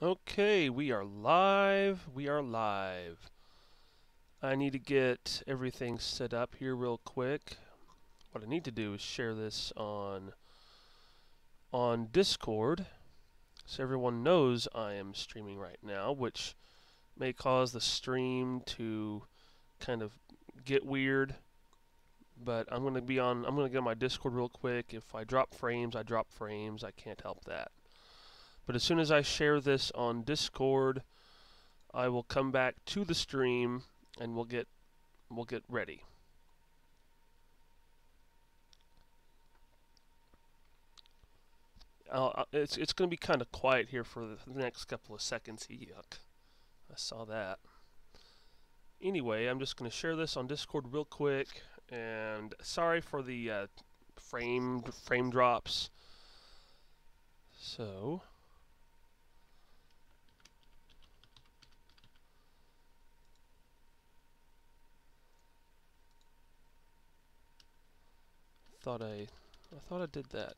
Okay, we are live. We are live. I need to get everything set up here real quick. What I need to do is share this on Discord so everyone knows I am streaming right now, which may cause the stream to kind of get weird. But I'm going to get on my Discord real quick. If I drop frames, I drop frames. I can't help that. But as soon as I share this on Discord, I will come back to the stream and we'll get ready. It's going to be kind of quiet here for the next couple of seconds. Yuck. I saw that. Anyway, I'm just going to share this on Discord real quick, and sorry for the frame drops. So I thought I did that.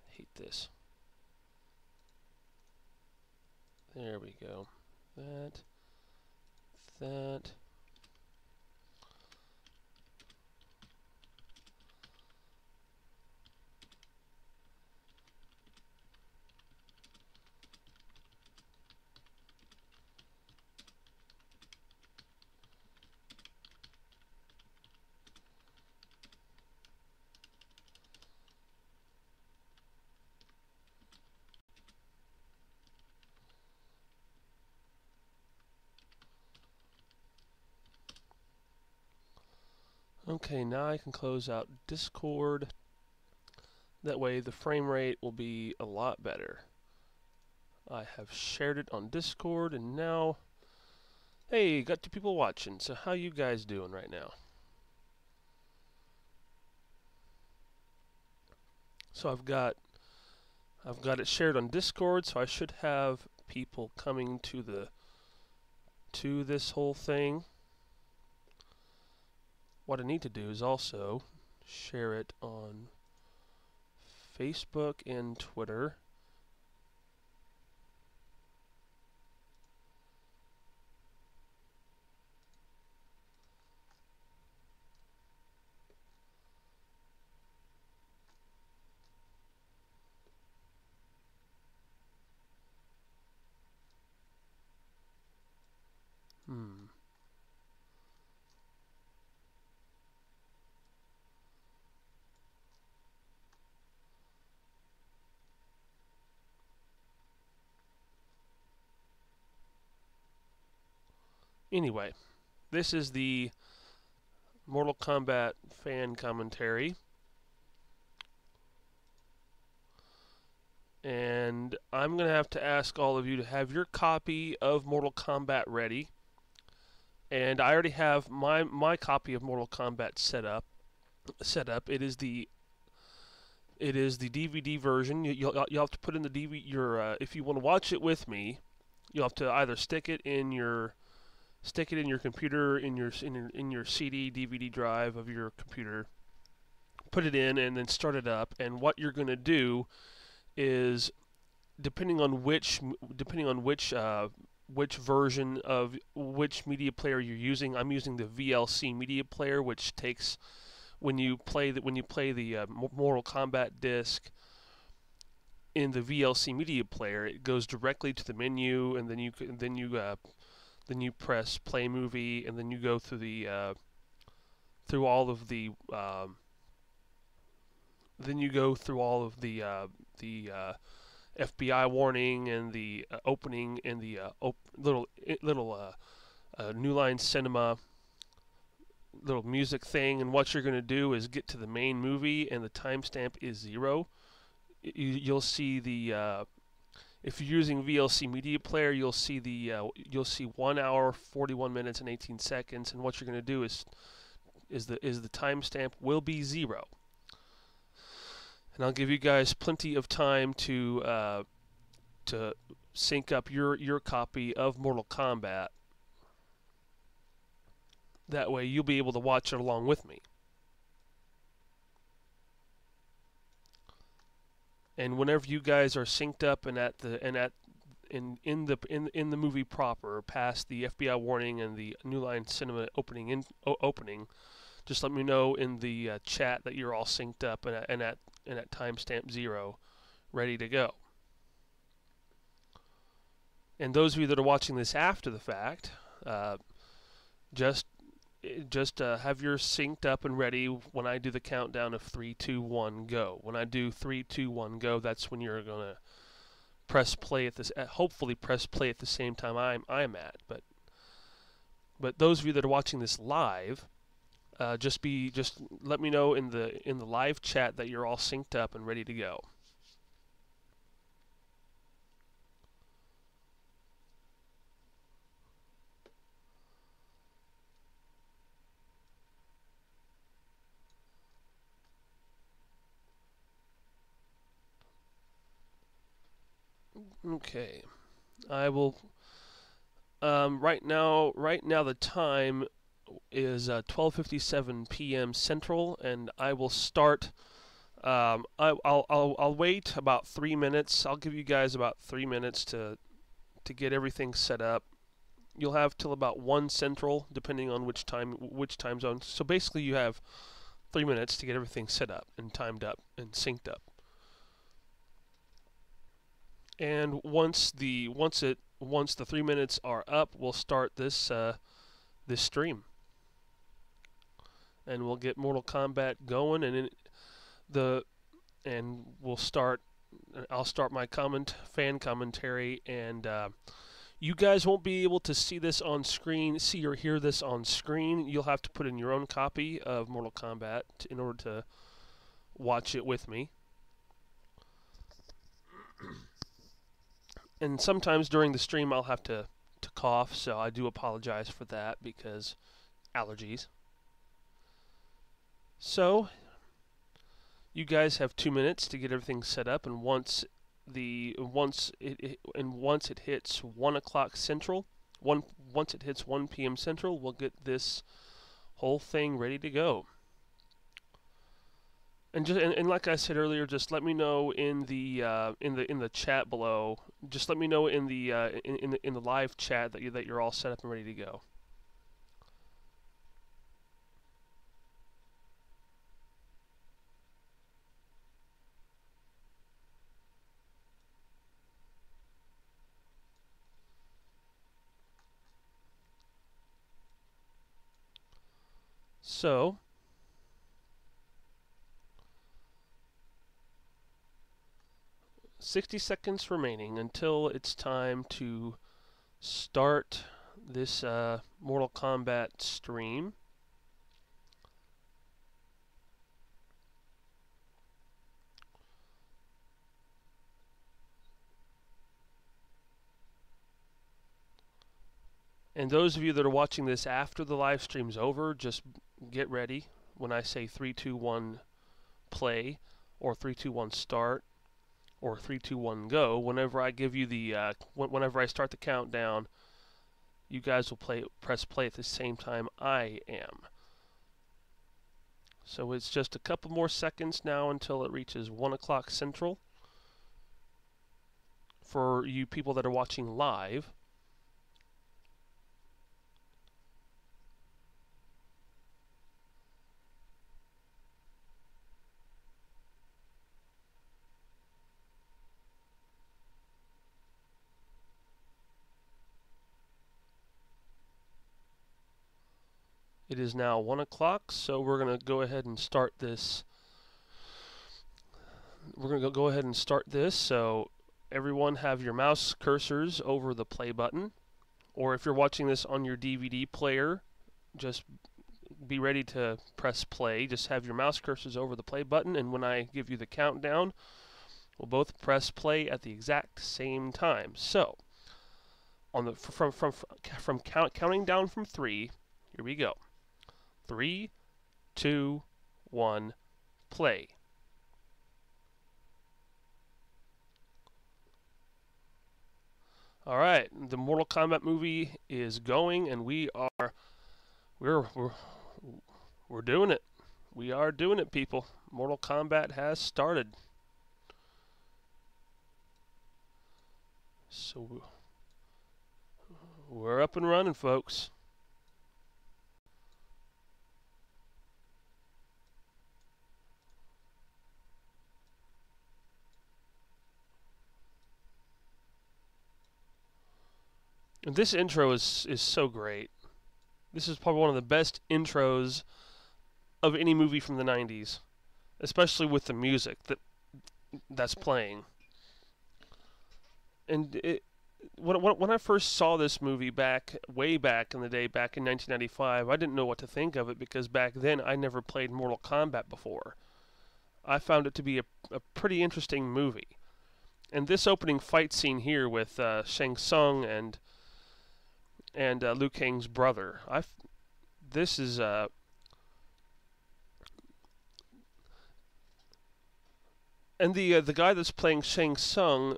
Hate this. There we go. That. Okay, now I can close out Discord. That way the frame rate will be a lot better. I have shared it on Discord, and now, hey, got 2 people watching. So how you guys doing right now? So I've got it shared on Discord, so I should have people coming to this whole thing. What I need to do is also share it on Facebook and Twitter. Anyway, this is the Mortal Kombat fan commentary. And I'm going to have to ask all of you to have your copy of Mortal Kombat ready. And I already have my copy of Mortal Kombat set up. It is the DVD version. You'll have to put in the DVD. If you want to watch it with me, you'll have to either stick it in your computer, in your CD DVD drive of your computer, put it in, and then start it up. And what you're going to do is, depending on which version of which media player you're using, I'm using the VLC media player, which takes when you play the Mortal Kombat disc in the VLC media player, it goes directly to the menu, and then you press play movie, and then you go through the FBI warning and the opening and the little New Line Cinema little music thing. And what you're going to do is get to the main movie, and the timestamp is 0. You'll see the if you're using VLC Media Player, you'll see 1 hour, 41 minutes, and 18 seconds. And what you're going to do is the timestamp will be 0. And I'll give you guys plenty of time to sync up your copy of Mortal Kombat. That way you'll be able to watch it along with me. And whenever you guys are synced up and in the movie proper, past the FBI warning and the New Line Cinema opening, just let me know in the chat that you're all synced up and at timestamp 0, ready to go. And those of you that are watching this after the fact, just have yours synced up and ready when I do the countdown of 3, 2, 1, go. When I do 3, 2, 1, go, that's when you're gonna press play at this. Hopefully, press play at the same time I'm at. But those of you that are watching this live, just let me know in the live chat that you're all synced up and ready to go. Okay, I will. Right now the time is 12:57 p.m. Central, and I will start. I'll wait about 3 minutes. I'll give you guys about 3 minutes to get everything set up. You'll have till about 1 Central, depending on which time zone. So basically, you have 3 minutes to get everything set up and timed up and synced up. And once the 3 minutes are up, we'll start this stream, and we'll get Mortal Kombat going, and we'll start. I'll start my fan commentary, and you guys won't be able to see this on screen, see or hear this on screen. You'll have to put in your own copy of Mortal Kombat in order to watch it with me. And sometimes during the stream I'll have to cough, so I do apologize for that because allergies. So you guys have 2 minutes to get everything set up, and once it hits 1 o'clock Central, once it hits 1 p.m. Central, we'll get this whole thing ready to go. And like I said earlier, just let me know in the chat below. Just let me know in the live chat that you're all set up and ready to go. So 60 seconds remaining until it's time to start this Mortal Kombat stream. And those of you that are watching this after the live stream's over, just get ready when I say 3, 2, 1 play, or 3, 2, 1 start, or 3, 2, 1 go. Whenever I give you whenever I start the countdown, you guys will press play at the same time I am. So it's just a couple more seconds now until it reaches 1 o'clock Central. For you people that are watching live, it is now 1 o'clock, so we're going to go ahead and start this. We're going to go ahead and start this. So everyone have your mouse cursors over the play button, or if you're watching this on your DVD player, just be ready to press play. Just have your mouse cursors over the play button, and when I give you the countdown, we'll both press play at the exact same time. So on the counting down from 3, here we go. 3, 2, 1, play. All right, the Mortal Kombat movie is going, and we're doing it. We are doing it, people. Mortal Kombat has started. So we're up and running, folks. And this intro is so great. This is probably one of the best intros of any movie from the 90s, especially with the music that's playing. And when I first saw this movie way back in the day, back in 1995, I didn't know what to think of it because back then I never played Mortal Kombat before. I found it to be a pretty interesting movie. And this opening fight scene here with Shang Tsung and Liu Kang's brother, this is and the guy that's playing Shang Tsung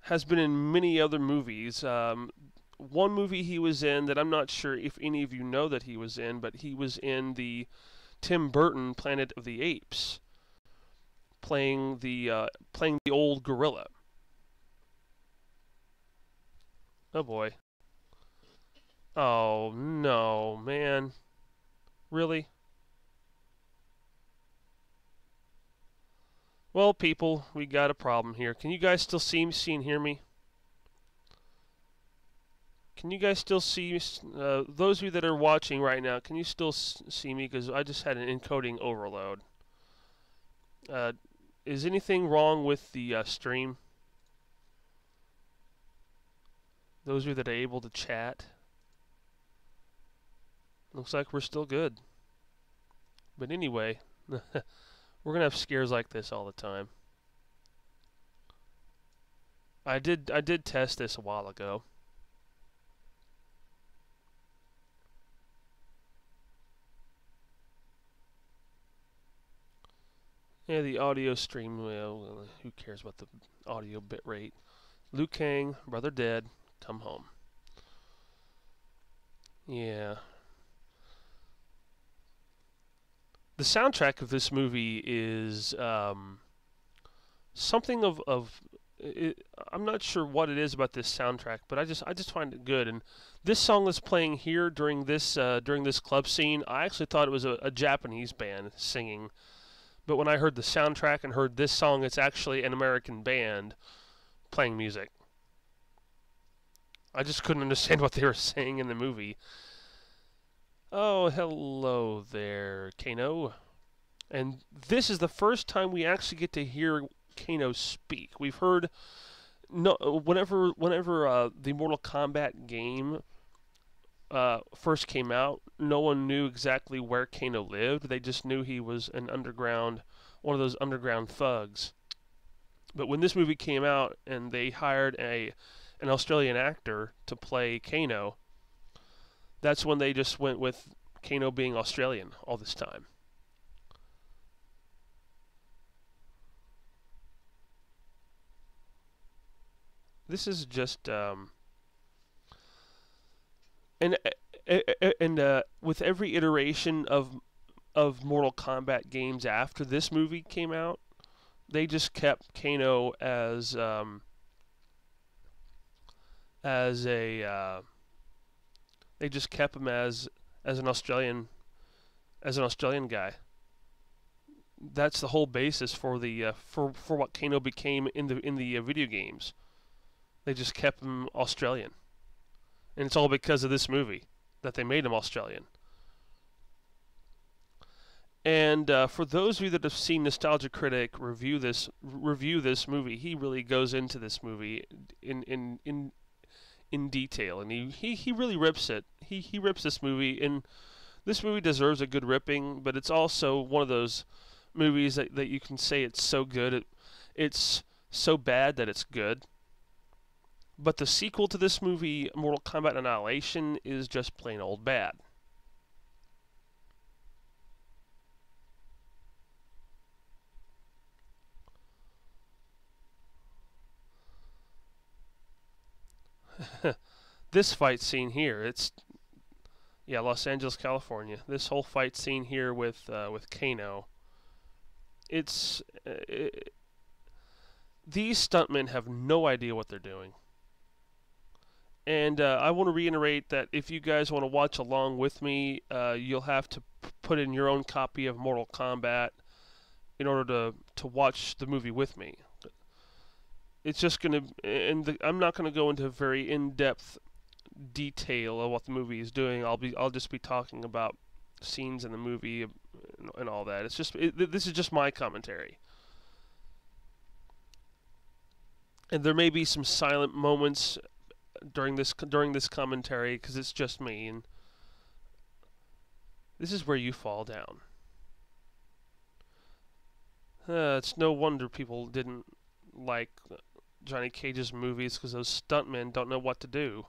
has been in many other movies. One movie he was in that I'm not sure if any of you know that he was in, but he was in the Tim Burton Planet of the Apes, playing the old gorilla. Oh boy. Oh no, man. Really? Well, people, we got a problem here. Can you guys still see and hear me? Can you guys still see, those of you that are watching right now, can you still see me? Because I just had an encoding overload. Is anything wrong with the stream? Those of you that are able to chat? Looks like we're still good. But anyway, we're going to have scares like this all the time. I did test this a while ago. Yeah, the audio stream, well, who cares about the audio bit rate? Liu Kang, brother dead, come home. Yeah. The soundtrack of this movie is something of I'm not sure what it is about this soundtrack, but I just find it good. And this song that's playing here during this club scene, I actually thought it was a Japanese band singing. But when I heard the soundtrack and heard this song, it's actually an American band playing music. I just couldn't understand what they were saying in the movie. Oh, hello there, Kano. And this is the first time we actually get to hear Kano speak. We've heard whenever the Mortal Kombat game first came out, no one knew exactly where Kano lived. They just knew he was one of those underground thugs. But when this movie came out and they hired an Australian actor to play Kano, that's when they just went with Kano being Australian all this time. This is just and with every iteration of Mortal Kombat games after this movie came out, they just kept Kano as they just kept him as an Australian guy. That's the whole basis for the for what Kano became in the video games. They just kept him Australian, and it's all because of this movie that they made him Australian. And for those of you that have seen Nostalgia Critic review this movie, he really goes into this movie in detail, and he really rips it. He rips this movie, and this movie deserves a good ripping. But it's also one of those movies that you can say it's so good, it's so bad that it's good. But the sequel to this movie, Mortal Kombat Annihilation, is just plain old bad. This fight scene here, it's Los Angeles, California. This whole fight scene here with Kano, these stuntmen have no idea what they're doing. And I want to reiterate that if you guys want to watch along with me, you'll have to put in your own copy of Mortal Kombat in order to watch the movie with me. It's just gonna, and I'm not gonna go into very in-depth detail of what the movie is doing. I'll just be talking about scenes in the movie and all that. This is just my commentary. And there may be some silent moments during this commentary because it's just me, and this is where you fall down. It's no wonder people didn't like Johnny Cage's movies because those stuntmen don't know what to do.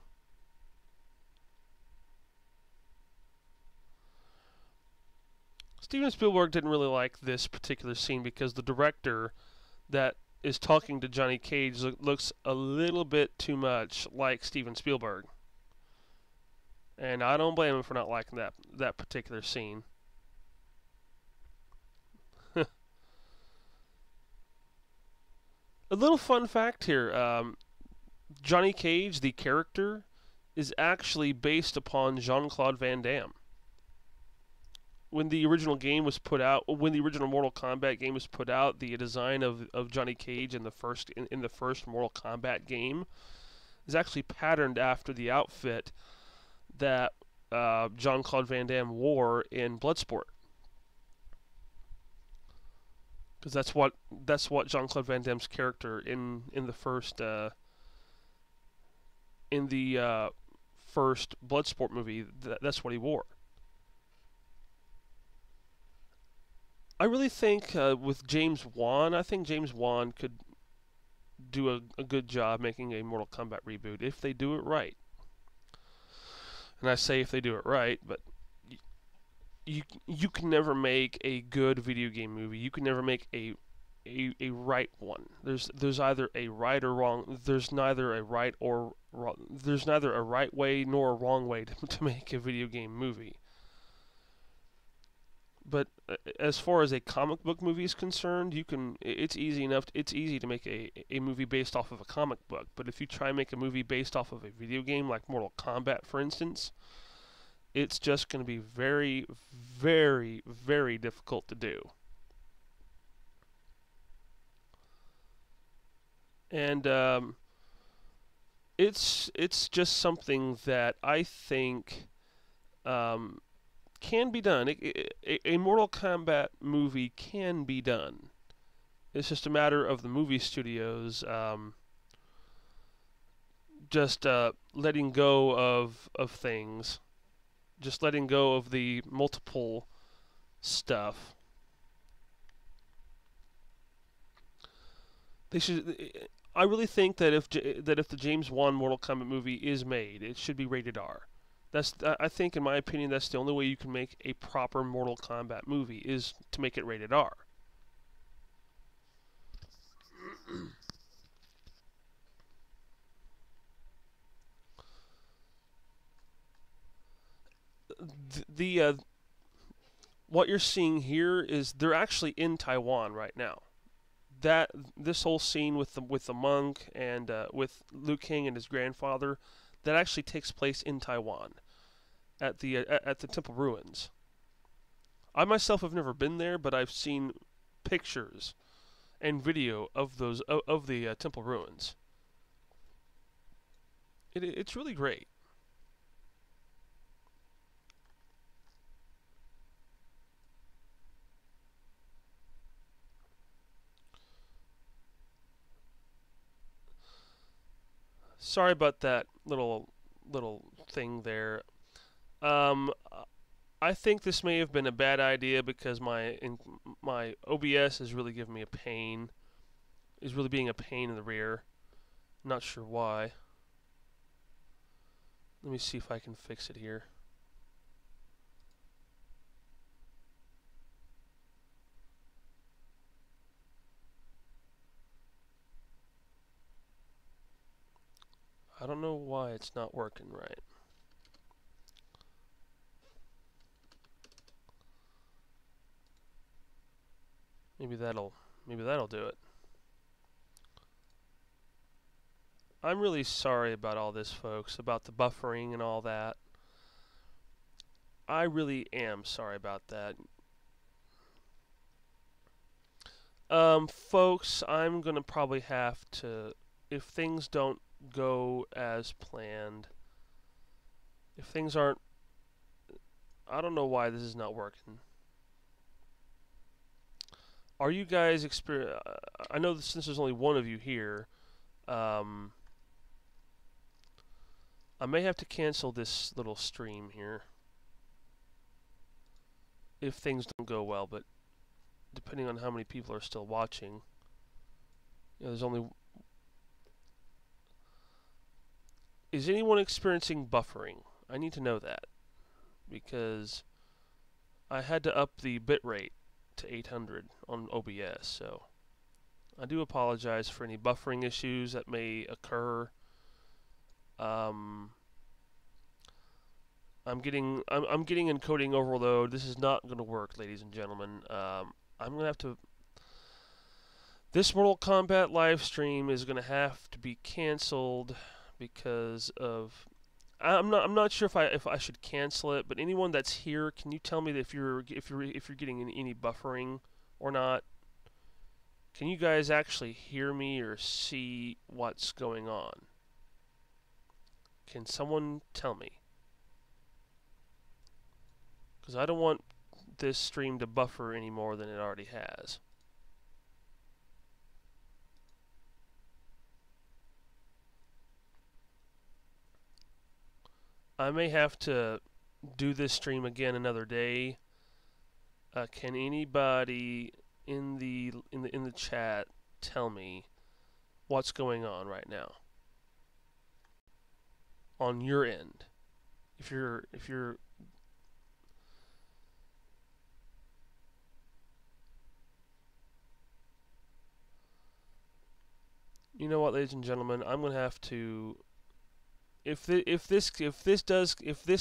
Steven Spielberg didn't really like this particular scene because the director that is talking to Johnny Cage looks a little bit too much like Steven Spielberg. And I don't blame him for not liking that particular scene. A little fun fact here. Johnny Cage, the character, is actually based upon Jean-Claude Van Damme. When the original game was put out, when the original Mortal Kombat game was put out, the design of Johnny Cage in the first Mortal Kombat game is actually patterned after the outfit that Jean-Claude Van Damme wore in Bloodsport. Because that's what Jean-Claude Van Damme's character in the first first Bloodsport movie, that's what he wore. I really think with James Wan, I think James Wan could do a good job making a Mortal Kombat reboot if they do it right. And I say if they do it right, but you can never make a good video game movie. You can never make a right one. There's either a right or wrong. There's neither a right or wrong. There's neither a right way nor a wrong way to make a video game movie. But as far as a comic book movie is concerned, it's easy enough. It's easy to make a movie based off of a comic book. But if you try and make a movie based off of a video game, like Mortal Kombat, for instance, it's just going to be very, very, very difficult to do. And it's just something that I think can be done. A Mortal Kombat movie can be done. It's just a matter of the movie studios just letting go of things, just letting go of the multiple stuff. They should. I really think that if the James Wan Mortal Kombat movie is made, it should be rated R. I think, in my opinion, that's the only way you can make a proper Mortal Kombat movie, is to make it rated R. the what you're seeing here is they're actually in Taiwan right now. This whole scene with the monk and with Liu Kang and his grandfather, that actually takes place in Taiwan at the temple ruins. I myself have never been there, but I've seen pictures and video of the temple ruins. It's really great. Sorry about that little thing there. Um, I think this may have been a bad idea because my OBS is really giving me a pain. Is really being a pain in the rear. Not sure why. Let me see if I can fix it here. I don't know why it's not working right. Maybe that'll do it. I'm really sorry about all this, folks, about the buffering and all that. I really am sorry about that. Folks, I'm gonna probably have to, if things don't go as planned, if things aren't, I don't know why this is not working. Are you guys I know since there's only one of you here, I may have to cancel this little stream here if things don't go well, but depending on how many people are still watching, there's only... Is anyone experiencing buffering? I need to know that, because I had to up the bitrate to 800 on OBS, so I do apologize for any buffering issues that may occur. I'm getting encoding overload. This is not going to work, ladies and gentlemen. I'm going to have to... This Mortal Kombat live stream is going to have to be canceled because of... I'm not sure if I should cancel it, but anyone that's here, can you tell me if you're getting any buffering or not? Can you guys actually hear me or see what's going on? Can someone tell me? Because I don't want this stream to buffer any more than it already has. I may have to do this stream again another day. Can anybody in the chat tell me what's going on right now on your end? If you're you know what, ladies and gentlemen, I'm gonna have to... If this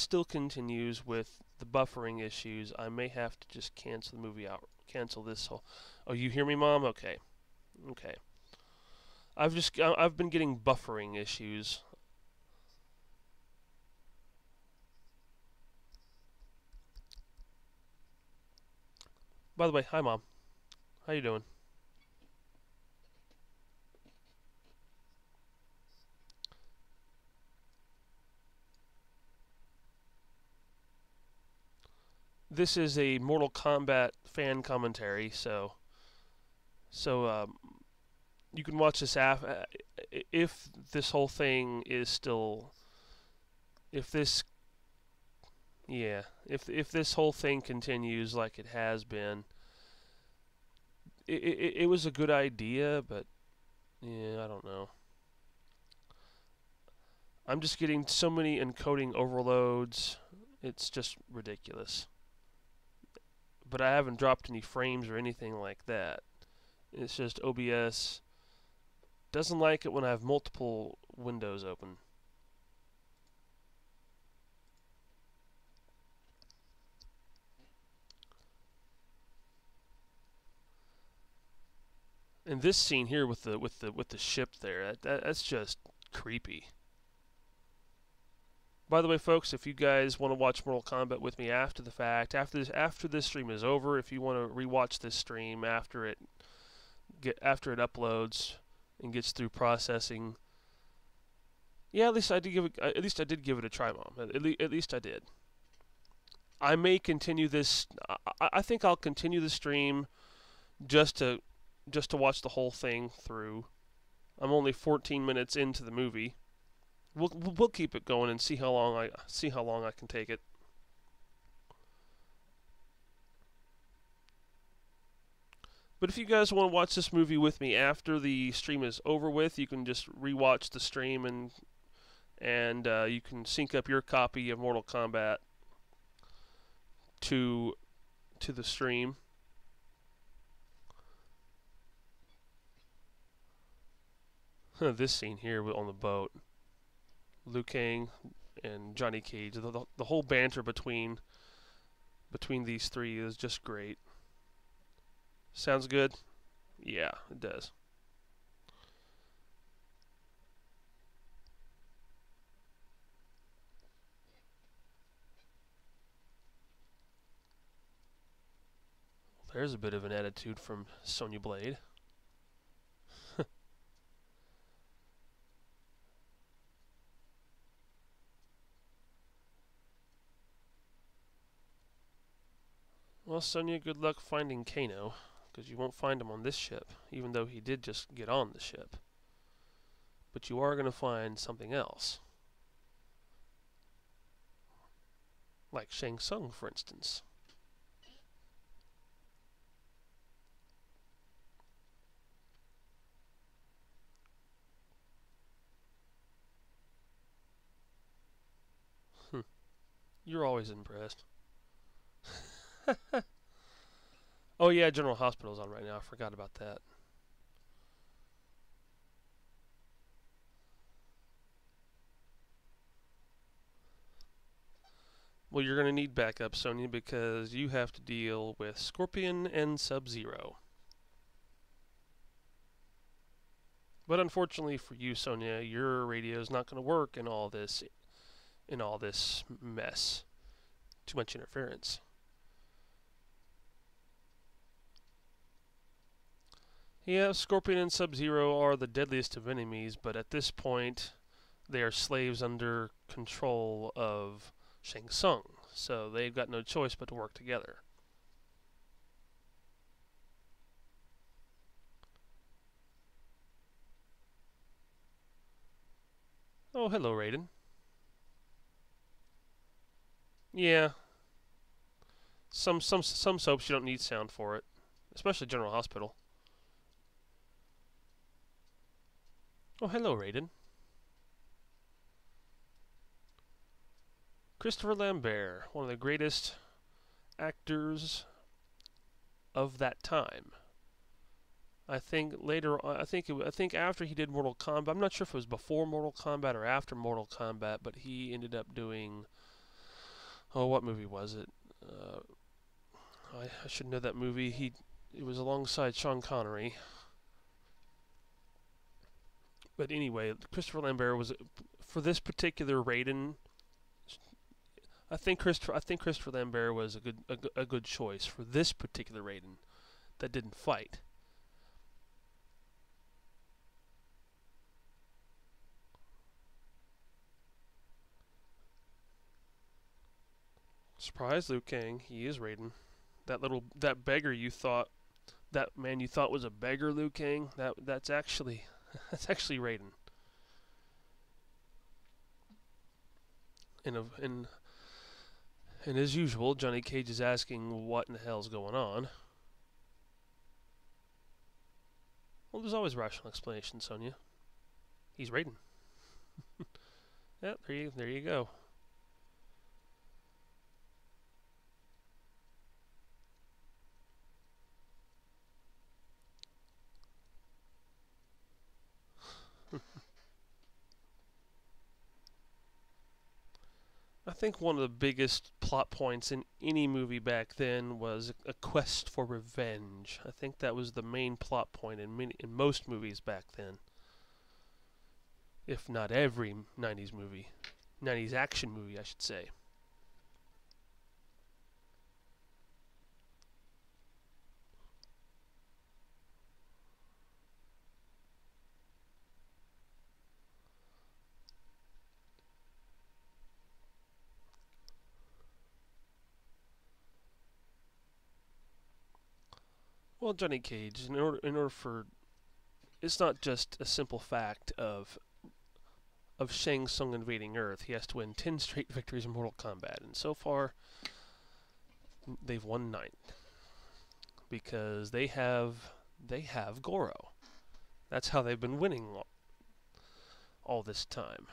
still continues with the buffering issues, I may have to just cancel the movie out. Cancel this whole... Oh, you hear me, Mom? Okay. Okay. I've been getting buffering issues. By the way, hi, Mom. How you doing? This is a Mortal Kombat fan commentary, so you can watch this if this whole thing is still... If this... Yeah, if this whole thing continues like it has been, it was a good idea, but yeah, I don't know. I'm just getting so many encoding overloads. It's just ridiculous. But I haven't dropped any frames or anything like that. It's just OBS doesn't like it when I have multiple windows open. And this scene here with the ship there, that's just creepy. By the way, folks, if you guys want to watch Mortal Kombat with me after the fact, after this stream is over, if you want to rewatch this stream after it uploads and gets through processing, yeah, at least I did give it a try, Mom. At least I did. I may continue this. I think I'll continue the stream just to watch the whole thing through. I'm only 14 minutes into the movie. We'll keep it going and see how long I can take it. But if you guys want to watch this movie with me after the stream is over with, you can just rewatch the stream and you can sync up your copy of Mortal Kombat to the stream. This scene here on the boat, Liu Kang and Johnny Cage, the whole banter between these three is just great. Sounds good? Yeah, it does. There's a bit of an attitude from Sonya Blade. Well, Sonya, good luck finding Kano, because you won't find him on this ship, even though he did just get on the ship. But you are going to find something else. Like Shang Tsung, for instance. You're always impressed. Oh yeah, General Hospital's on right now. I forgot about that. Well, you're going to need backup, Sonya, because you have to deal with Scorpion and Sub-Zero. But unfortunately for you, Sonya, your radio is not going to work in all this mess. Too much interference. Yeah, Scorpion and Sub-Zero are the deadliest of enemies, but at this point, they are slaves under control of Shang Tsung, so they've got no choice but to work together. Oh, hello, Raiden. Yeah, some soaps you don't need sound for it, especially General Hospital. Oh, hello, Raiden. Christopher Lambert, one of the greatest actors of that time. I think later, I think after he did Mortal Kombat. I'm not sure if it was before Mortal Kombat or after Mortal Kombat, but he ended up doing. Oh, what movie was it? I should know that movie. It was alongside Sean Connery. But anyway, Christopher Lambert was for this particular Raiden. I think Christopher Lambert was a good choice for this particular Raiden that didn't fight. Surprise, Liu Kang. He is Raiden. That beggar you thought that man you thought was a beggar, Liu Kang. That's actually that's actually Raiden. And as usual, Johnny Cage is asking what in the hell's going on. Well, there's always a rational explanation, Sonya. He's Raiden. Yep, there you go. I think one of the biggest plot points in any movie back then was a quest for revenge. I think that was the main plot point in most movies back then, if not every 90s movie, 90s action movie, I should say. Well, Johnny Cage, in order for it's not just a simple fact of Shang Tsung invading Earth. He has to win 10 straight victories in Mortal Kombat, and so far they've won 9 because they have Goro. That's how they've been winning all this time.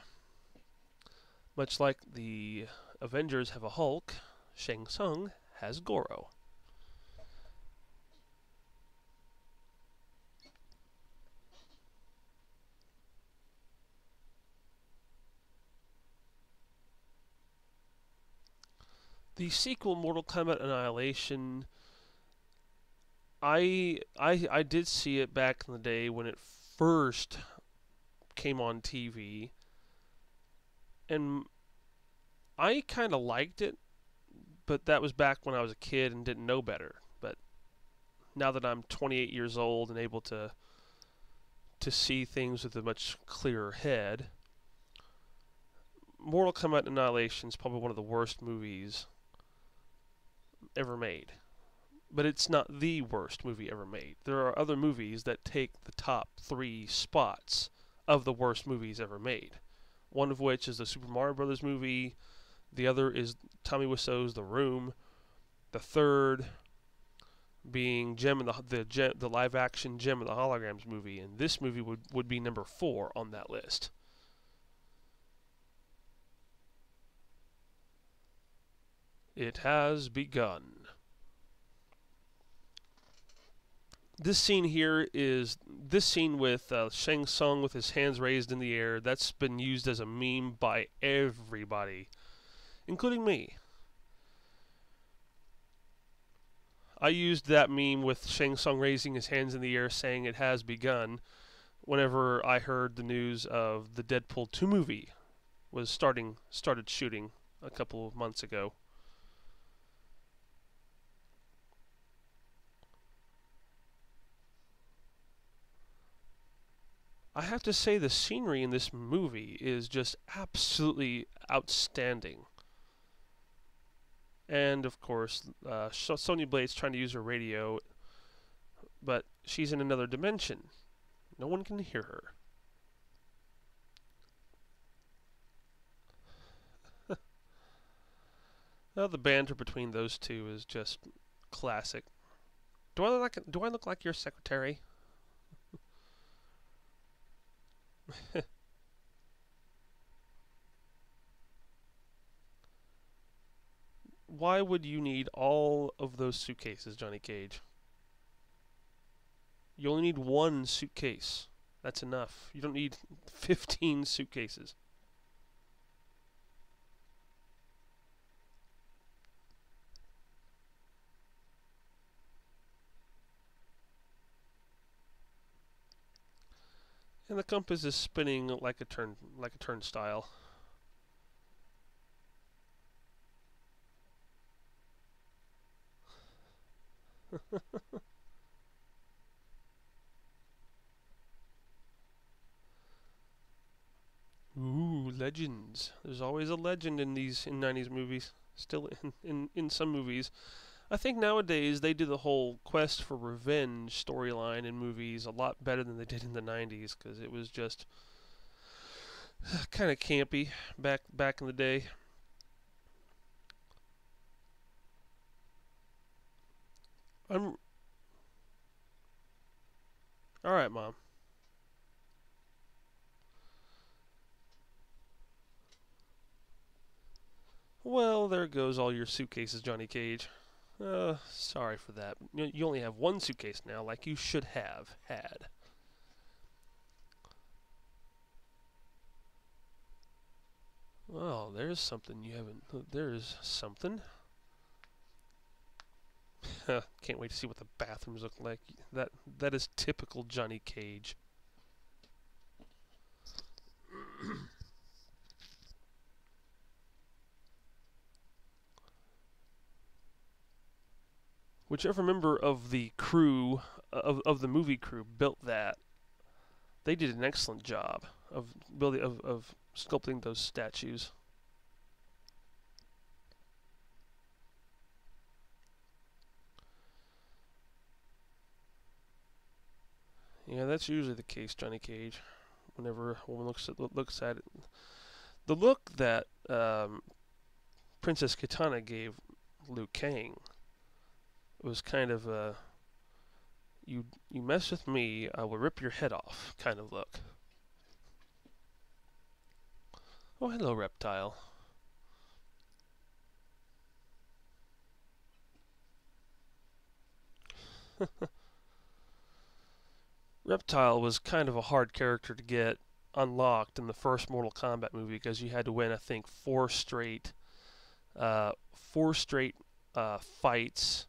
Much like the Avengers have a Hulk, Shang Tsung has Goro. The sequel, Mortal Kombat Annihilation, I did see it back in the day when it first came on TV, and I kind of liked it, but that was back when I was a kid and didn't know better. But now that I'm 28 years old and able to see things with a much clearer head, Mortal Kombat Annihilation is probably one of the worst movies ever made. But it's not the worst movie ever made. There are other movies that take the top 3 spots of the worst movies ever made. One of which is the Super Mario Brothers movie. The other is Tommy Wiseau's The Room. The third being the live action Gem and the Holograms movie, and this movie would be number 4 on that list. It has begun. This scene here is this scene with Shang Tsung with his hands raised in the air. That's been used as a meme by everybody, including me. I used that meme with Shang Tsung raising his hands in the air saying it has begun whenever I heard the news of the Deadpool 2 movie was started shooting a couple of months ago. I have to say the scenery in this movie is just absolutely outstanding. And of course, Sonya Blade's trying to use her radio, but she's in another dimension. No one can hear her. Well, the banter between those two is just classic. Do I look like your secretary? Why would you need all of those suitcases, Johnny Cage? You only need one suitcase. That's enough. You don't need 15 suitcases. And the compass is spinning like a turnstile. Ooh, legends. There's always a legend in 90s movies. Still in some movies. I think nowadays they do the whole quest for revenge storyline in movies a lot better than they did in the 90s, because it was just kind of campy back in the day. I'm all right, Mom. Well, there goes all your suitcases, Johnny Cage. Sorry for that. You only have one suitcase now, like you should have had. Well, there's something you haven't. There's something. Can't wait to see what the bathrooms look like. That is typical Johnny Cage. Whichever member of the crew of the movie crew built that, they did an excellent job of building of sculpting those statues. Yeah, that's usually the case, Johnny Cage. Whenever a woman looks at it, the look that Princess Kitana gave Liu Kang was kind of a you mess with me, I will rip your head off kind of look. Oh, hello, reptile. Reptile was kind of a hard character to get unlocked in the first Mortal Kombat movie because you had to win, I think, four straight fights,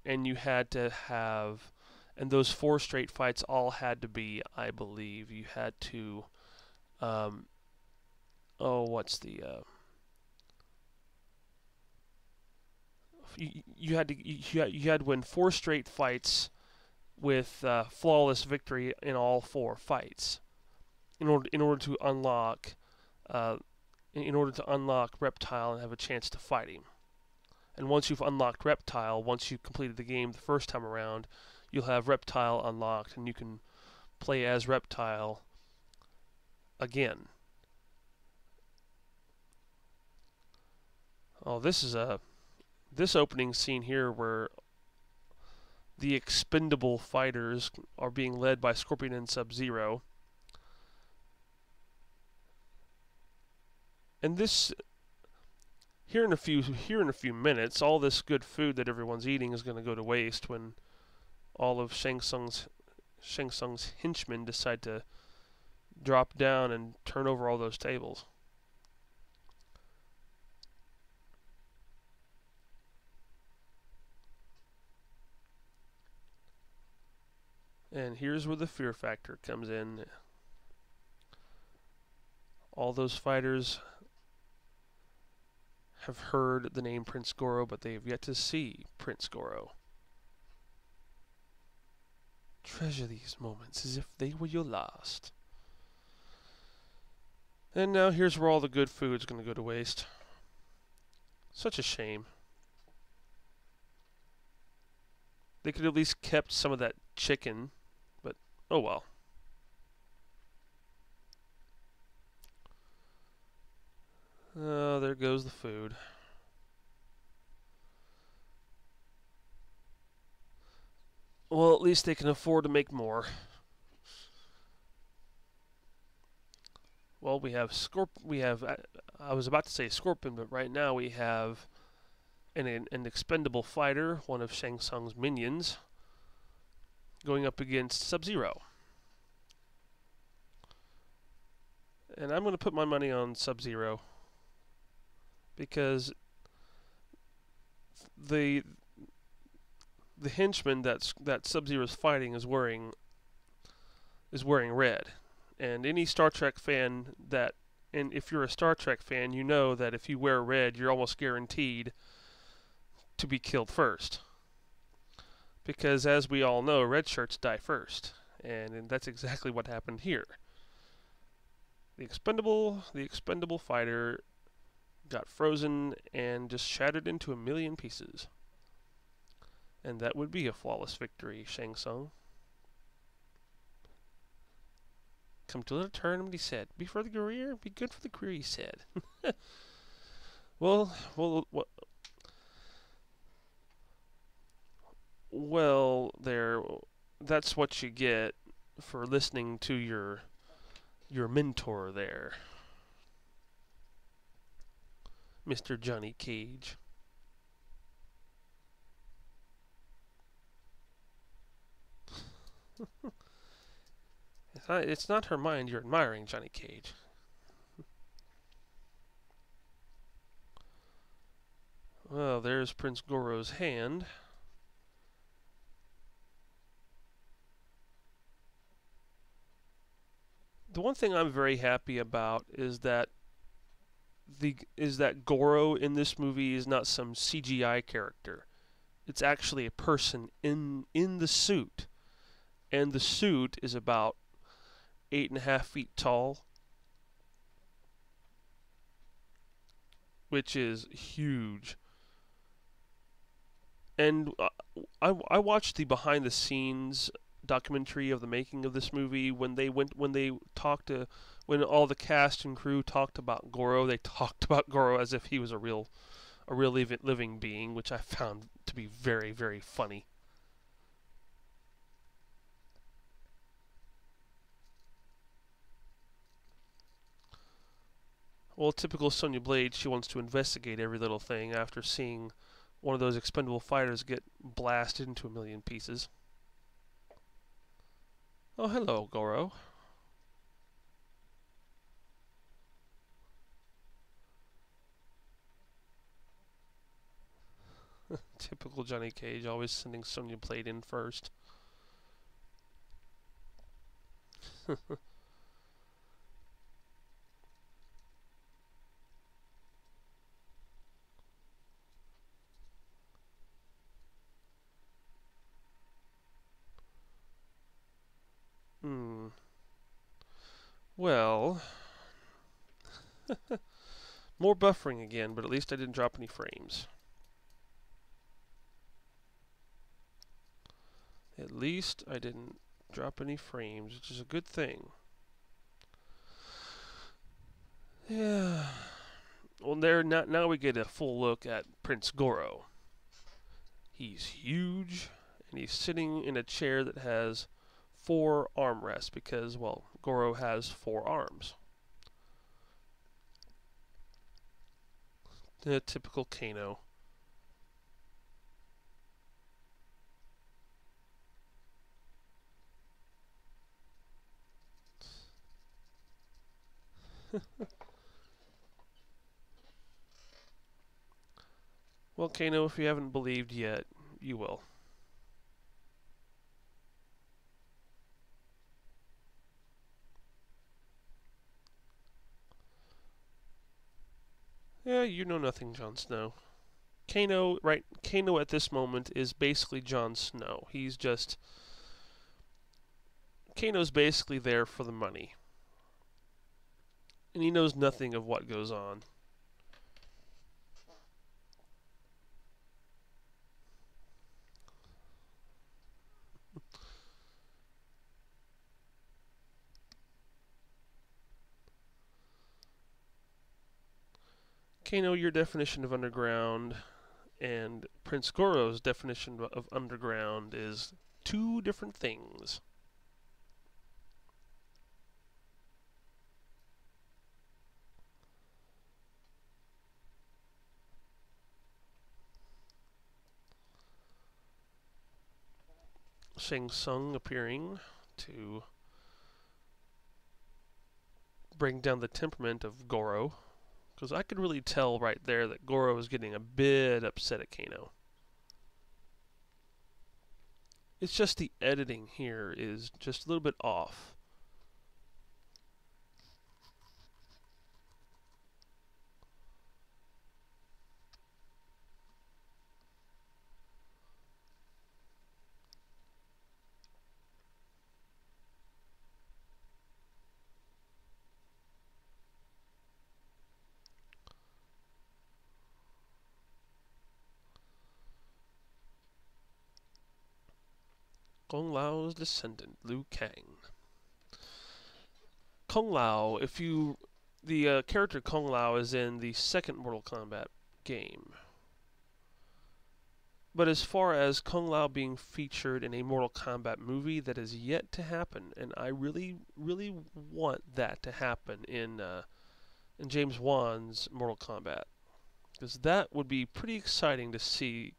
and you had to have, and those 4 straight fights all had to be, I believe, you had to, what's the you had to win 4 straight fights with flawless victory in all 4 fights in order to unlock Reptile and have a chance to fight him. And once you've unlocked Reptile, once you've completed the game the first time around, you'll have Reptile unlocked, and you can play as Reptile again. Oh, this opening scene here where the expendable fighters are being led by Scorpion and Sub-Zero. And this here in a few minutes, all this good food that everyone's eating is going to go to waste when all of Shang Tsung's henchmen decide to drop down and turn over all those tables. And here's where the fear factor comes in. All those fighters have heard the name Prince Goro, but they have yet to see Prince Goro. Treasure these moments as if they were your last. And now here's where all the good food's going to go to waste. Such a shame. They could at least kept some of that chicken, but oh well. Oh, there goes the food. Well, at least they can afford to make more. Well, we have I was about to say Scorpion, but right now we have an expendable fighter, one of Shang Tsung's minions, going up against Sub-Zero. And I'm going to put my money on Sub-Zero because the henchman that Sub-Zero's fighting is wearing red. And any Star Trek fan and if you're a Star Trek fan, you know that if you wear red, you're almost guaranteed to be killed first. Because as we all know, red shirts die first. And that's exactly what happened here. The expendable fighter got frozen and just shattered into a million pieces. And that would be a flawless victory, Shang Tsung. Come to a little tournament, he said. Be for the career, be good for the career, he said. Well, there. That's what you get for listening to your mentor there, Mr. Johnny Cage. It's not her mind you're admiring, Johnny Cage. Well, there's Prince Goro's hand. The one thing I'm very happy about is that Goro in this movie is not some CGI character. It's actually a person in the suit, and the suit is about 8.5 feet tall, which is huge. And I watched the behind the scenes documentary of the making of this movie. When all the cast and crew talked about Goro, they talked about Goro as if he was a real living being, which I found to be very, very funny. Well, typical Sonya Blade, she wants to investigate every little thing after seeing one of those expendable fighters get blasted into a million pieces. Oh, hello, Goro. Typical Johnny Cage, always sending Sonya Blade in first. Well, more buffering again, but at least I didn't drop any frames. At least I didn't drop any frames, which is a good thing. Yeah. Well, now we get a full look at Prince Goro. He's huge, and he's sitting in a chair that has 4 armrests because, well, Goro has 4 arms. The typical Kano. Well, Kano, if you haven't believed yet, you will. Yeah, you know nothing, Jon Snow. Kano at this moment is basically Jon Snow. Kano's basically there for the money. And he knows nothing of what goes on. Kano, your definition of underground and Prince Goro's definition of underground is 2 different things. Shang Tsung appearing to bring down the temperament of Goro. Because I could really tell right there that Goro was getting a bit upset at Kano. It's just the editing here is just a little bit off. Kung Lao's descendant, Liu Kang. Kung Lao, the character Kung Lao is in the second Mortal Kombat game. But as far as Kung Lao being featured in a Mortal Kombat movie, that is yet to happen, and I really, really want that to happen in James Wan's Mortal Kombat, because that would be pretty exciting to see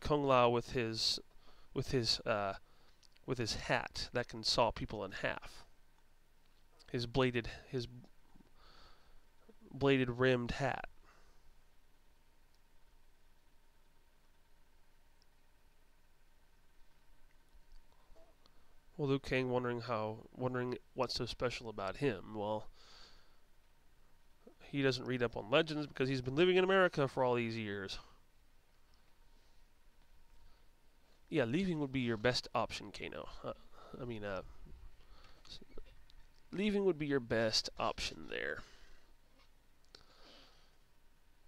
Kung Lao with his hat that can saw people in half. His bladed rimmed hat. Well, Liu Kang wondering what's so special about him. Well, he doesn't read up on legends because he's been living in America for all these years. Yeah, leaving would be your best option, Kano. Leaving would be your best option there.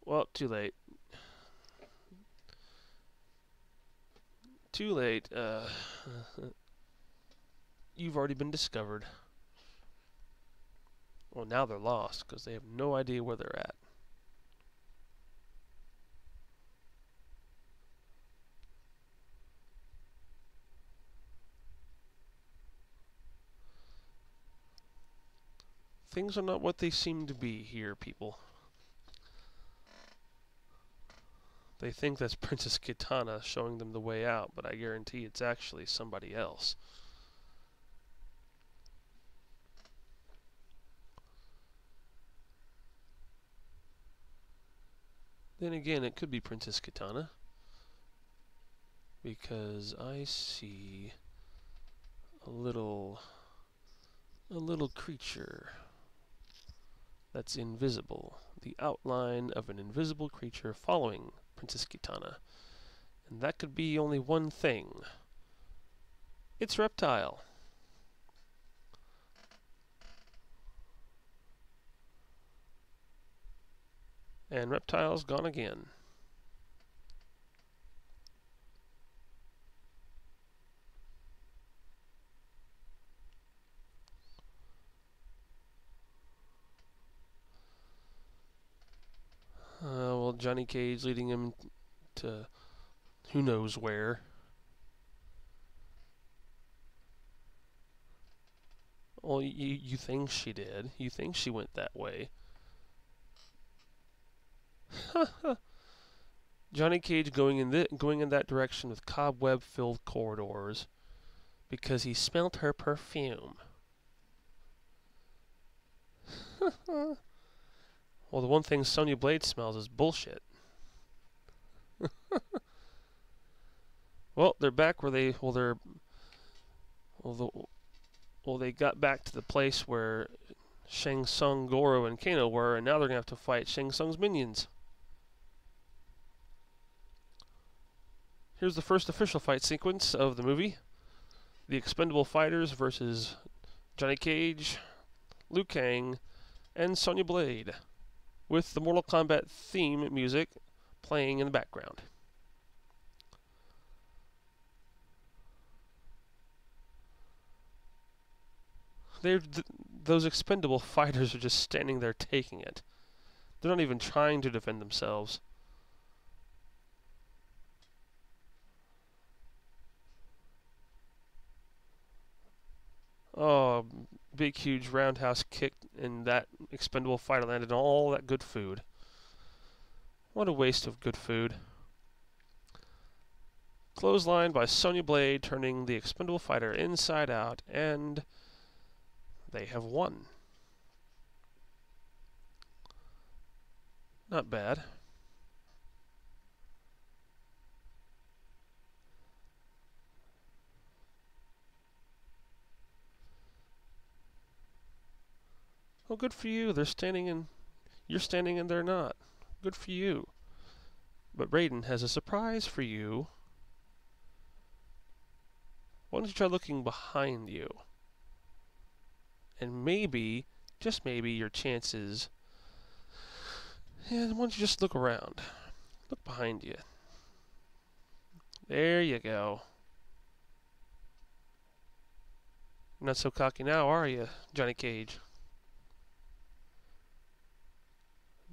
Well, too late. Too late. You've already been discovered. Well, now they're lost because they have no idea where they're at. Things are not what they seem to be here, people. They think that's Princess Kitana showing them the way out, but I guarantee it's actually somebody else. Then again, it could be Princess Kitana, because I see a little creature that's invisible. The outline of an invisible creature following Princess Kitana. And that could be only one thing. It's Reptile. And Reptile's gone again. Well, Johnny Cage leading him to who knows where. Well, you think she did. You think she went that way. Johnny Cage going in that direction with cobweb-filled corridors because he smelt her perfume. Well, the one thing Sonya Blade smells is bullshit. Well, they're back where they they got back to the place where Shang Tsung, Goro, and Kano were, and now they're gonna have to fight Shang Tsung's minions. Here's the first official fight sequence of the movie. The Expendable Fighters versus Johnny Cage, Liu Kang, and Sonya Blade, with the Mortal Kombat theme music playing in the background. Those expendable fighters are just standing there taking it. They're not even trying to defend themselves. Oh, big huge roundhouse kick, and that expendable fighter landed on all that good food. What a waste of good food. Clothesline by Sonya Blade, turning the expendable fighter inside out, and they have won. Not bad. Well, good for you. They're standing in. You're standing and they're not. Good for you. But Raiden has a surprise for you. Why don't you try looking behind you? And maybe, just maybe, your chances. And why don't you just look around? Look behind you. There you go. You're not so cocky now, are you, Johnny Cage?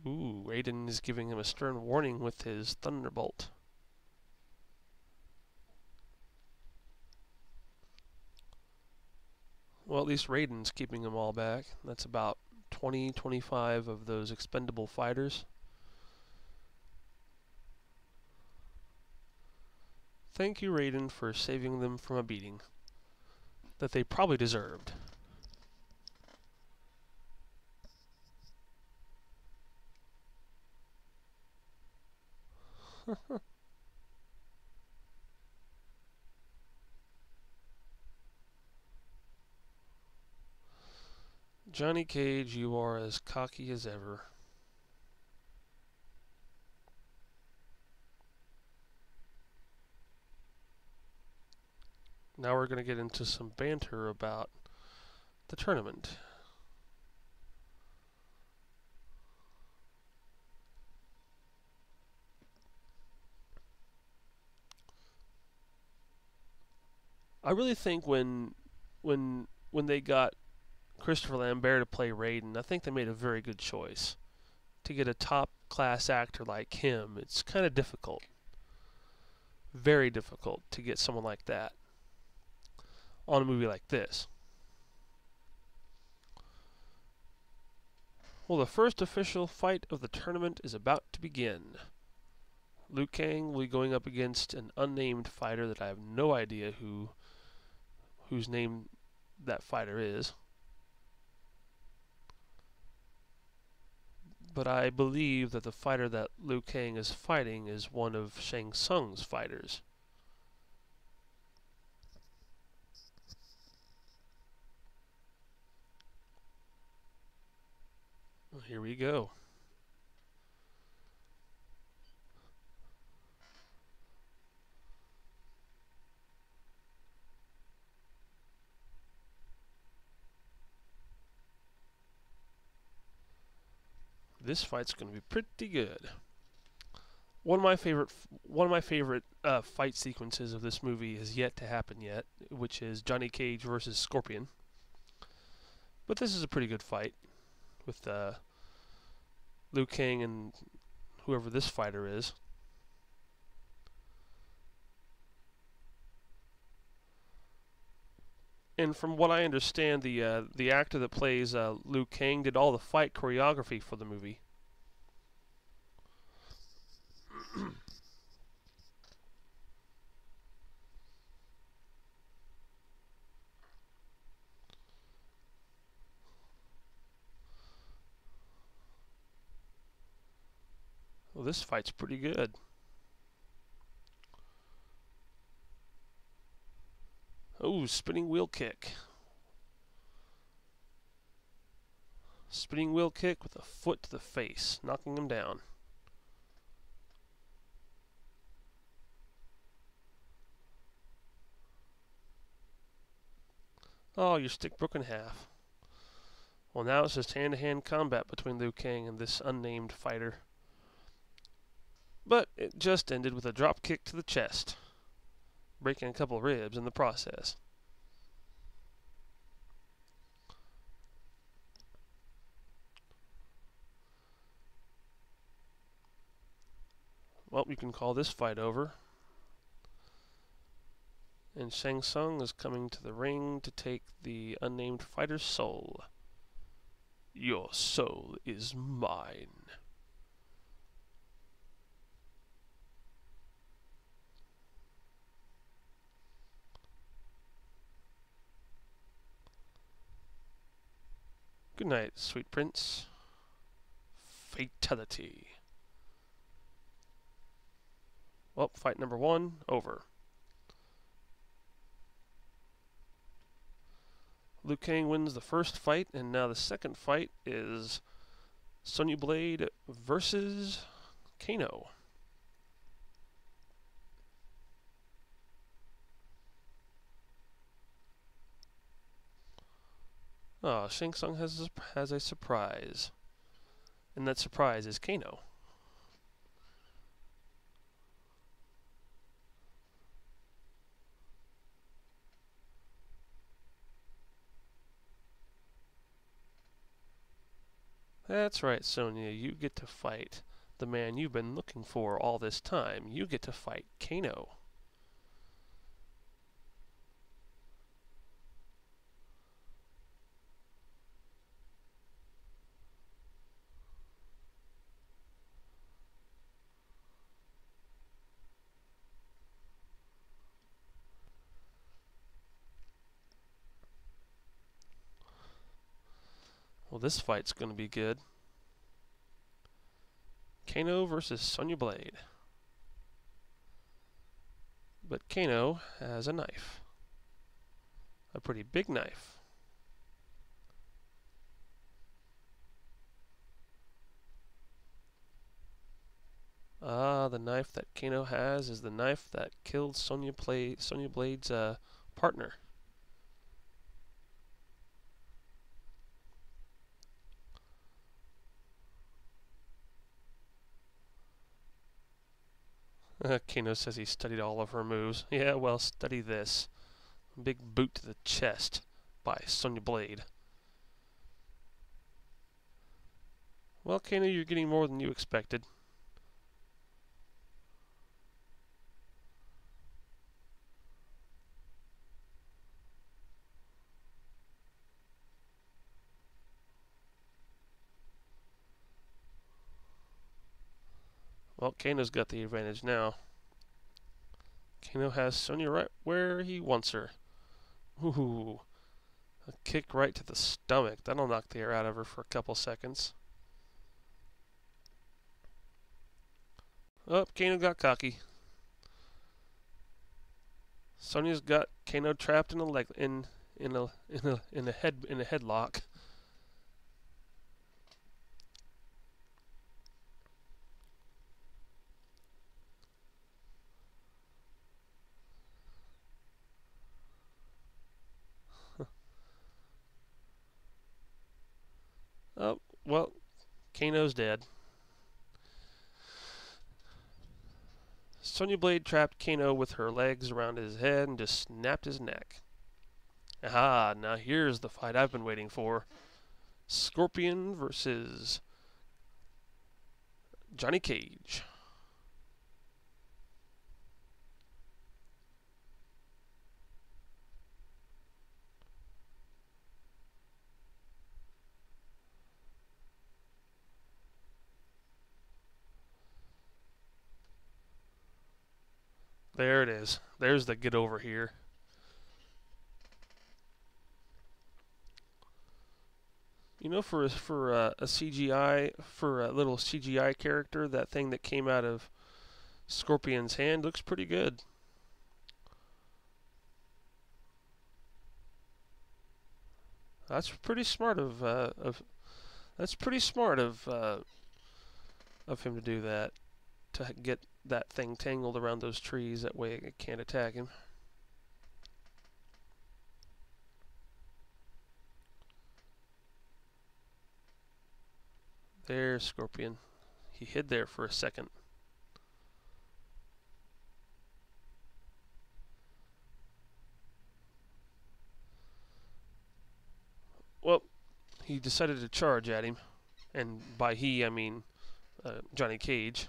Ooh, Raiden is giving him a stern warning with his Thunderbolt. Well, at least Raiden's keeping them all back. That's about 25 of those expendable fighters. Thank you, Raiden, for saving them from a beating that they probably deserved. Johnny Cage, you are as cocky as ever. Now we're going to get into some banter about the tournament. I really think when they got Christopher Lambert to play Raiden, I think they made a very good choice. To get a top-class actor like him, it's kind of difficult. Very difficult to get someone like that on a movie like this. Well, the first official fight of the tournament is about to begin. Liu Kang will be going up against an unnamed fighter that I have no idea whose name that fighter is. But I believe that the fighter that Liu Kang is fighting is one of Shang Tsung's fighters. Well, here we go. this fight's going to be pretty good. One of my favorite fight sequences of this movie has yet to happen yet, which is Johnny Cage versus Scorpion. But this is a pretty good fight with Liu Kang and whoever this fighter is. And from what I understand, the actor that plays Liu Kang did all the fight choreography for the movie. Well, this fight's pretty good. Oh, spinning wheel kick. Spinning wheel kick with a foot to the face, knocking him down. Oh, your stick broke in half. Well, now it's just hand-to-hand combat between Liu Kang and this unnamed fighter. But it just ended with a drop kick to the chest, breaking a couple ribs in the process. Well, you can call this fight over. And Shang Tsung is coming to the ring to take the unnamed fighter's soul. Your soul is mine. Good night, sweet prince. Fatality. Well, fight number 1, over. Liu Kang wins the first fight, and now the second fight is Sonya Blade versus Kano. Oh, Shang Tsung has a surprise. And that surprise is Kano. That's right, Sonya, you get to fight the man you've been looking for all this time. You get to fight Kano. Well, this fight's going to be good. Kano versus Sonya Blade. But Kano has a knife. A pretty big knife. Ah, the knife that Kano has is the knife that killed Sonya Blade's partner. Kano says he studied all of her moves. Yeah, well, study this. Big boot to the chest by Sonya Blade. Well, Kano, you're getting more than you expected. Well, Kano's got the advantage now. Kano has Sonya right where he wants her. Ooh, a kick right to the stomach. That'll knock the air out of her for a couple seconds. Oh, Kano got cocky. Sonya's got Kano trapped in a headlock. Oh, well, Kano's dead. Sonya Blade trapped Kano with her legs around his head and just snapped his neck. Aha, now here's the fight I've been waiting for. Scorpion versus Johnny Cage. There it is. There's the get over here. You know, for a CGI, for a little CGI character, that thing that came out of Scorpion's hand looks pretty good. That's pretty smart of him to do that, to get that thing tangled around those trees. That way it can't attack him. There's Scorpion. He hid there for a second. Well, he decided to charge at him. And by he, I mean Johnny Cage.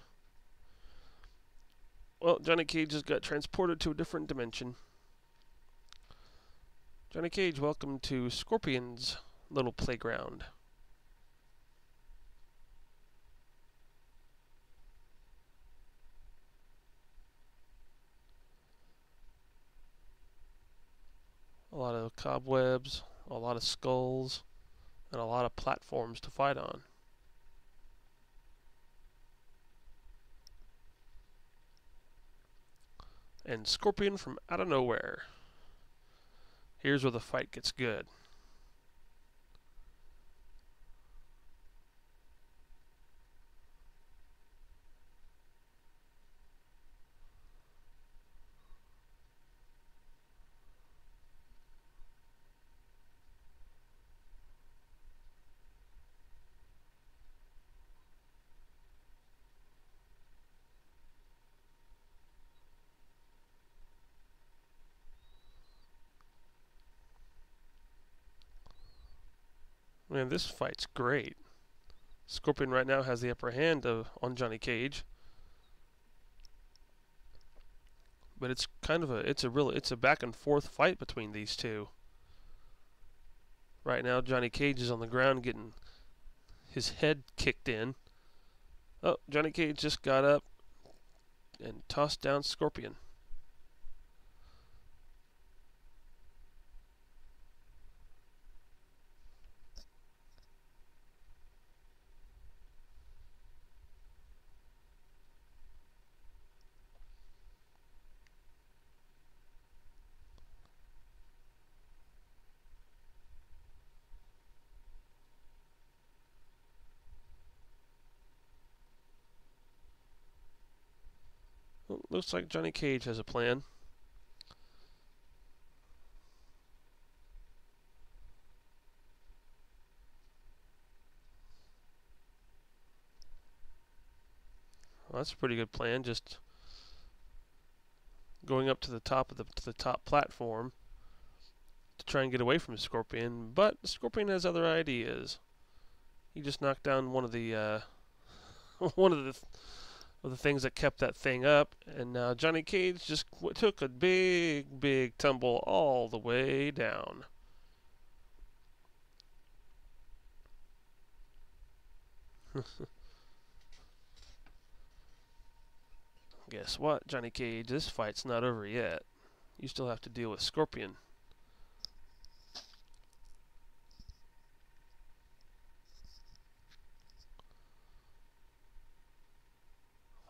Well, Johnny Cage just got transported to a different dimension. Johnny Cage, welcome to Scorpion's little playground. A lot of cobwebs, a lot of skulls, and a lot of platforms to fight on. And Scorpion from out of nowhere. Here's where the fight gets good. Man, this fight's great. Scorpion right now has the upper hand on Johnny Cage. But it's kind of it's a back and forth fight between these two. Right now Johnny Cage is on the ground getting his head kicked in. Oh, Johnny Cage just got up and tossed down Scorpion. Well, looks like Johnny Cage has a plan. Well, that's a pretty good plan. Just going up to the top platform to try and get away from Scorpion. But Scorpion has other ideas. He just knocked down one of the one of the things that kept that thing up, and now Johnny Cage just took a big tumble all the way down. Guess what, Johnny Cage? This fight's not over yet. You still have to deal with Scorpion.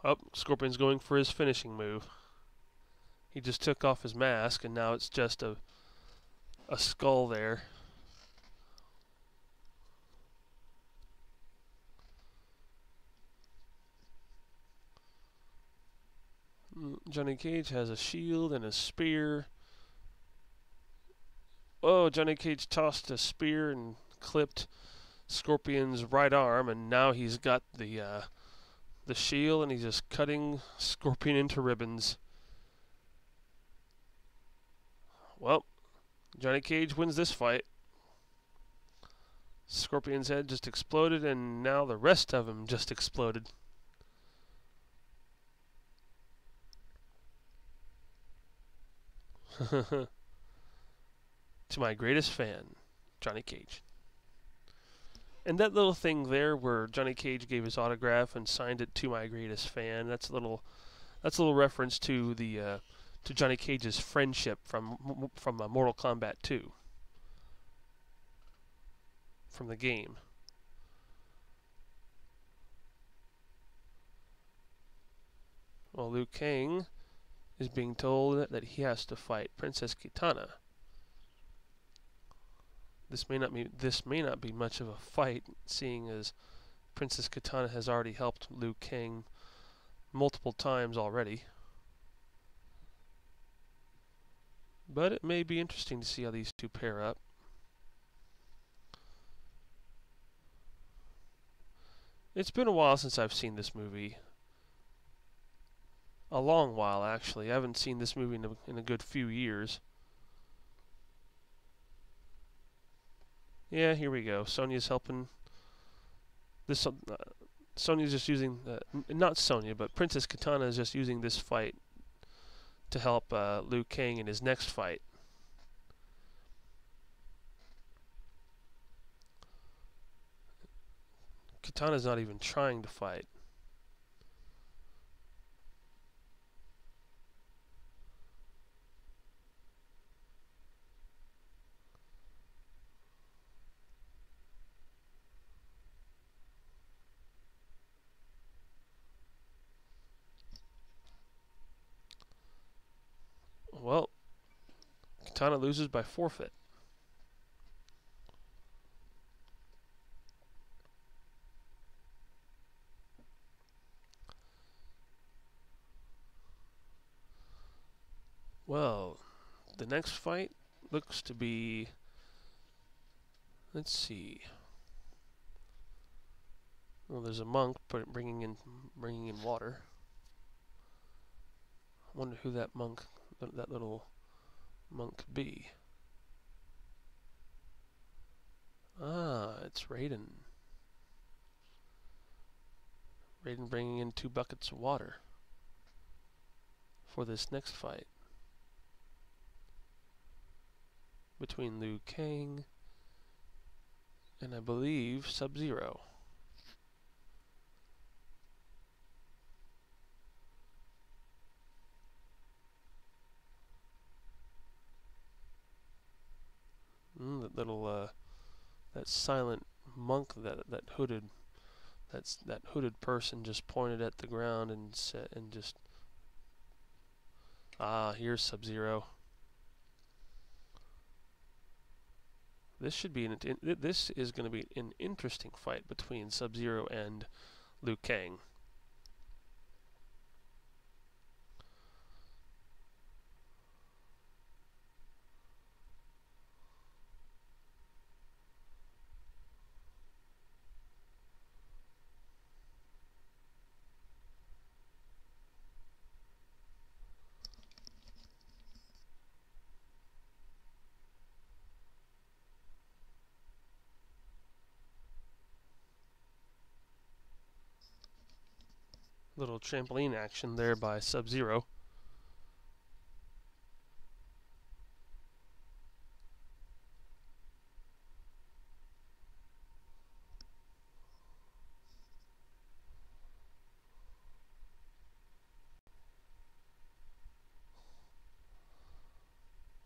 Oh, Scorpion's going for his finishing move. He just took off his mask, and now it's just a skull there. Johnny Cage has a shield and a spear. Oh, Johnny Cage tossed a spear and clipped Scorpion's right arm, and now he's got the shield, and he's just cutting Scorpion into ribbons. Well, Johnny Cage wins this fight. Scorpion's head just exploded, and now the rest of him just exploded. To my greatest fan, Johnny Cage. And that little thing there where Johnny Cage gave his autograph and signed it to my greatest fan, that's a little reference to the to Johnny Cage's friendship from Mortal Kombat 2, from the game. Well, Liu Kang is being told that he has to fight Princess Kitana. This may not be much of a fight, seeing as Princess Kitana has already helped Liu Kang multiple times already. But it may be interesting to see how these two pair up. It's been a while since I've seen this movie. A long while, actually. I haven't seen this movie in a good few years. Yeah, here we go. Sonya's helping. Sonya's just using, not Sonya, but Princess Kitana is just using this fight to help Liu Kang in his next fight. Kitana's not even trying to fight. Well, Kitana loses by forfeit. Well, the next fight looks to be, let's see. Well, there's a monk bringing in water. I wonder who that little monk could be. Ah, it's Raiden. Raiden bringing in 2 buckets of water for this next fight between Liu Kang and I believe Sub-Zero. That little that silent monk, that hooded person just pointed at the ground and said, and just, here's Sub-Zero. This is going to be an interesting fight between Sub-Zero and Liu Kang. Little trampoline action there by Sub-Zero.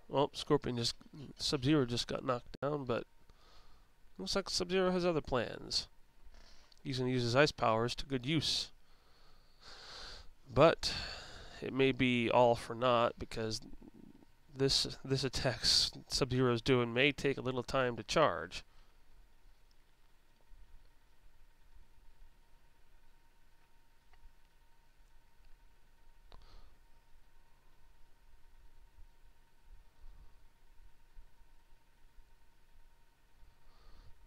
Well, Sub-Zero just got knocked down, but looks like Sub-Zero has other plans. He's going to use his ice powers to good use. But it may be all for naught, because this attack Sub-Zero's doing may take a little time to charge.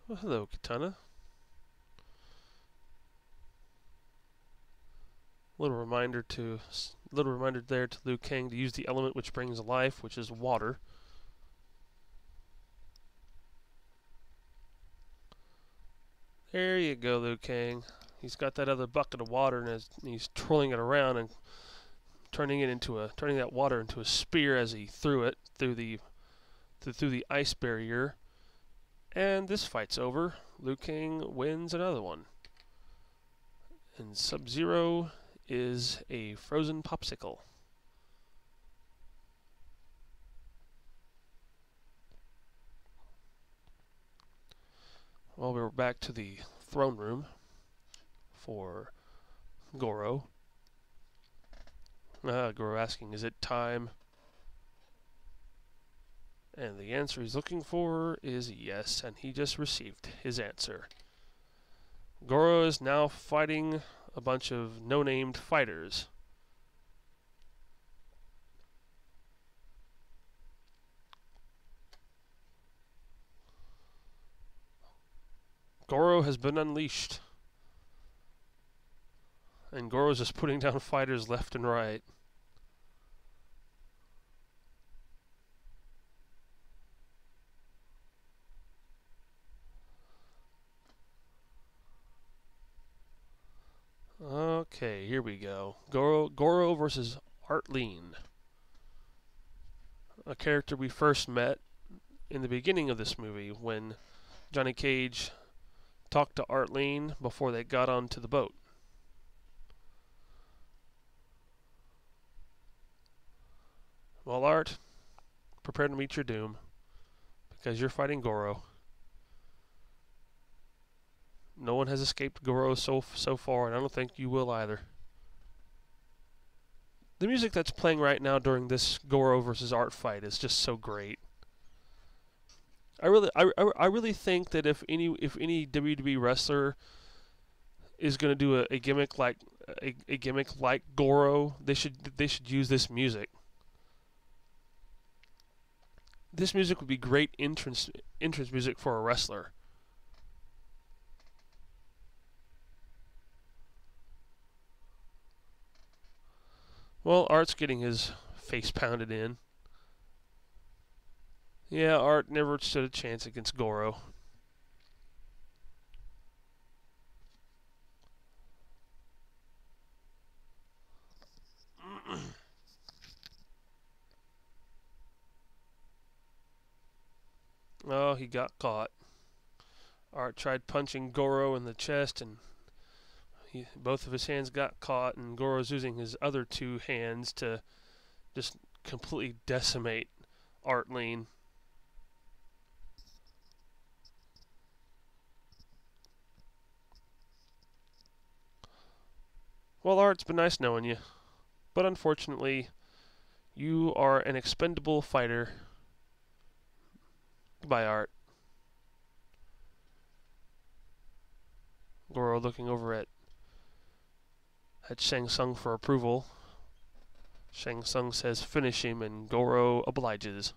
Well, hello, Katana. Little reminder there to Liu Kang to use the element which brings life, which is water. There you go, Liu Kang. He's got that other bucket of water and he's twirling it around and turning that water into a spear as he threw it through the ice barrier. And this fight's over. Liu Kang wins another one. And Sub-Zero is a frozen popsicle. Well, we're back to the throne room for Goro. Goro asking, is it time? And the answer he's looking for is yes, and he just received his answer. Goro is now fighting a bunch of no-named fighters. Goro has been unleashed. And Goro's just putting down fighters left and right. Okay, here we go. Goro versus Artlene. A character we first met in the beginning of this movie when Johnny Cage talked to Artlene before they got onto the boat. Well, Art, prepare to meet your doom, because you're fighting Goro. No one has escaped Goro so far, and I don't think you will either. The music that's playing right now during this Goro versus Art fight is just so great. I really think that if any WWE wrestler is going to do a gimmick like Goro, they should use this music. This music would be great entrance music for a wrestler. Well, Art's getting his face pounded in. Yeah, Art never stood a chance against Goro. Oh, he got caught. Art tried punching Goro in the chest, and both of his hands got caught, and Goro's using his other two hands to just completely decimate Artlene. Well, Art, it's been nice knowing you, but unfortunately, you are an expendable fighter. Goodbye, Art. Goro looking over at Shang Tsung for approval. Shang Tsung says finish him, and Goro obliges.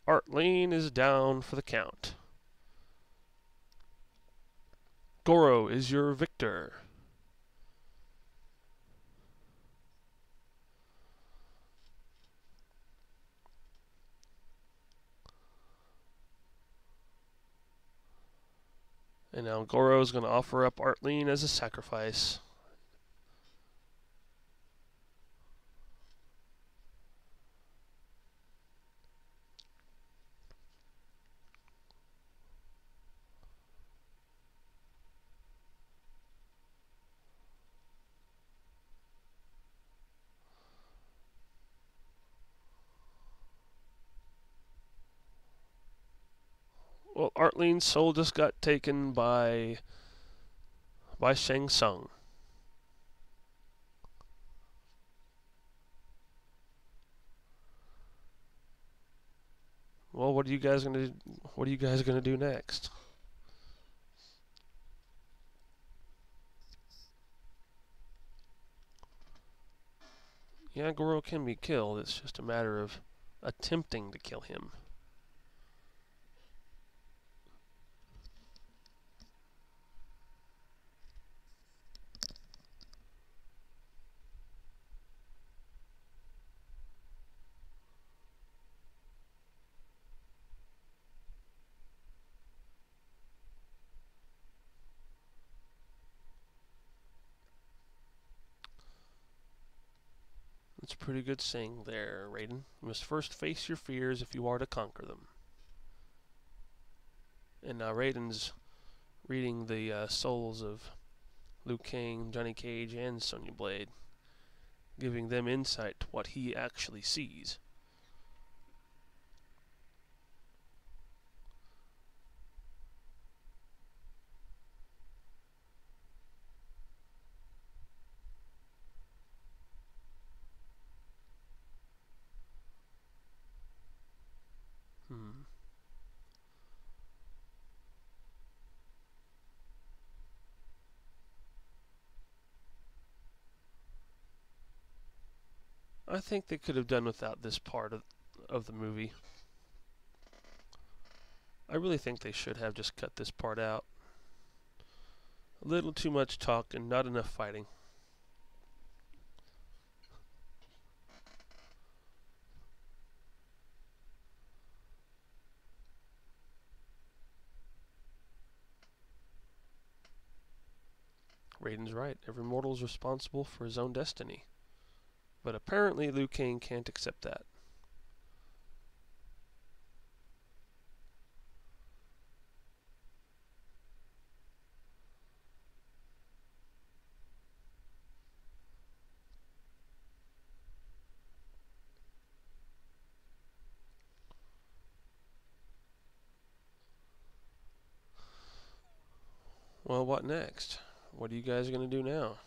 Artlene is down for the count. Goro is your victor. And now Goro is going to offer up Artlene as a sacrifice. Well, Artlene's soul just got taken by Shang Tsung. Well, what are you guys gonna do next? Yeah, Goro can be killed. It's just a matter of attempting to kill him. That's a pretty good saying there, Raiden. You must first face your fears if you are to conquer them. And now Raiden's reading the souls of Liu Kang, Johnny Cage, and Sonya Blade, giving them insight to what he actually sees. I think they could have done without this part of the movie. I really think they should have just cut this part out. A little too much talk and not enough fighting. Raiden's right. Every mortal is responsible for his own destiny. But apparently Liu Kang can't accept that. Well, what next? What are you guys going to do now?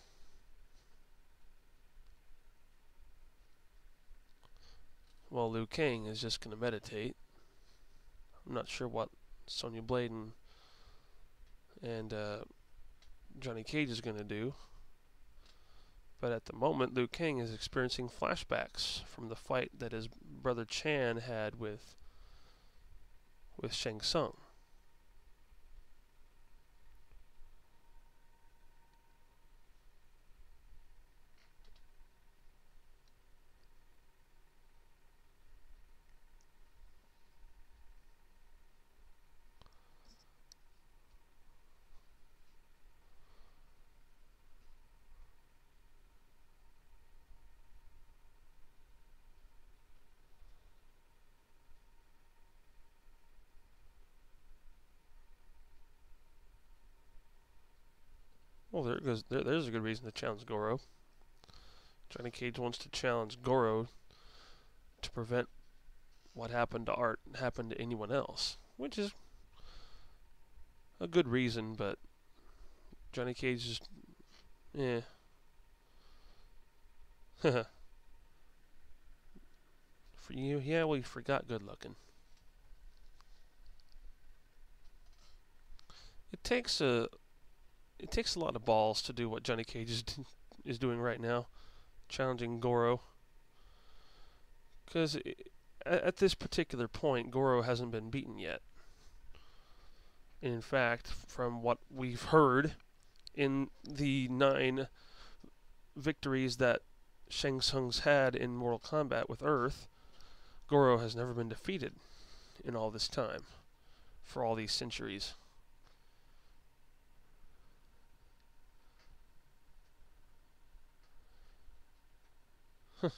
Well, Liu Kang is just going to meditate. I'm not sure what Sonya Blade and Johnny Cage is going to do. But at the moment, Liu Kang is experiencing flashbacks from the fight that his brother Chan had with Shang Tsung. Well, there's a good reason to challenge Goro. Johnny Cage wants to challenge Goro to prevent what happened to Art happen to anyone else, which is a good reason, but Johnny Cage just, eh. For you, yeah, well, you forgot good looking. It takes a lot of balls to do what Johnny Cage is doing right now, challenging Goro. Because at this particular point, Goro hasn't been beaten yet. And in fact, from what we've heard in the 9 victories that Shang Tsung's had in Mortal Kombat with Earth, Goro has never been defeated in all this time, for all these centuries.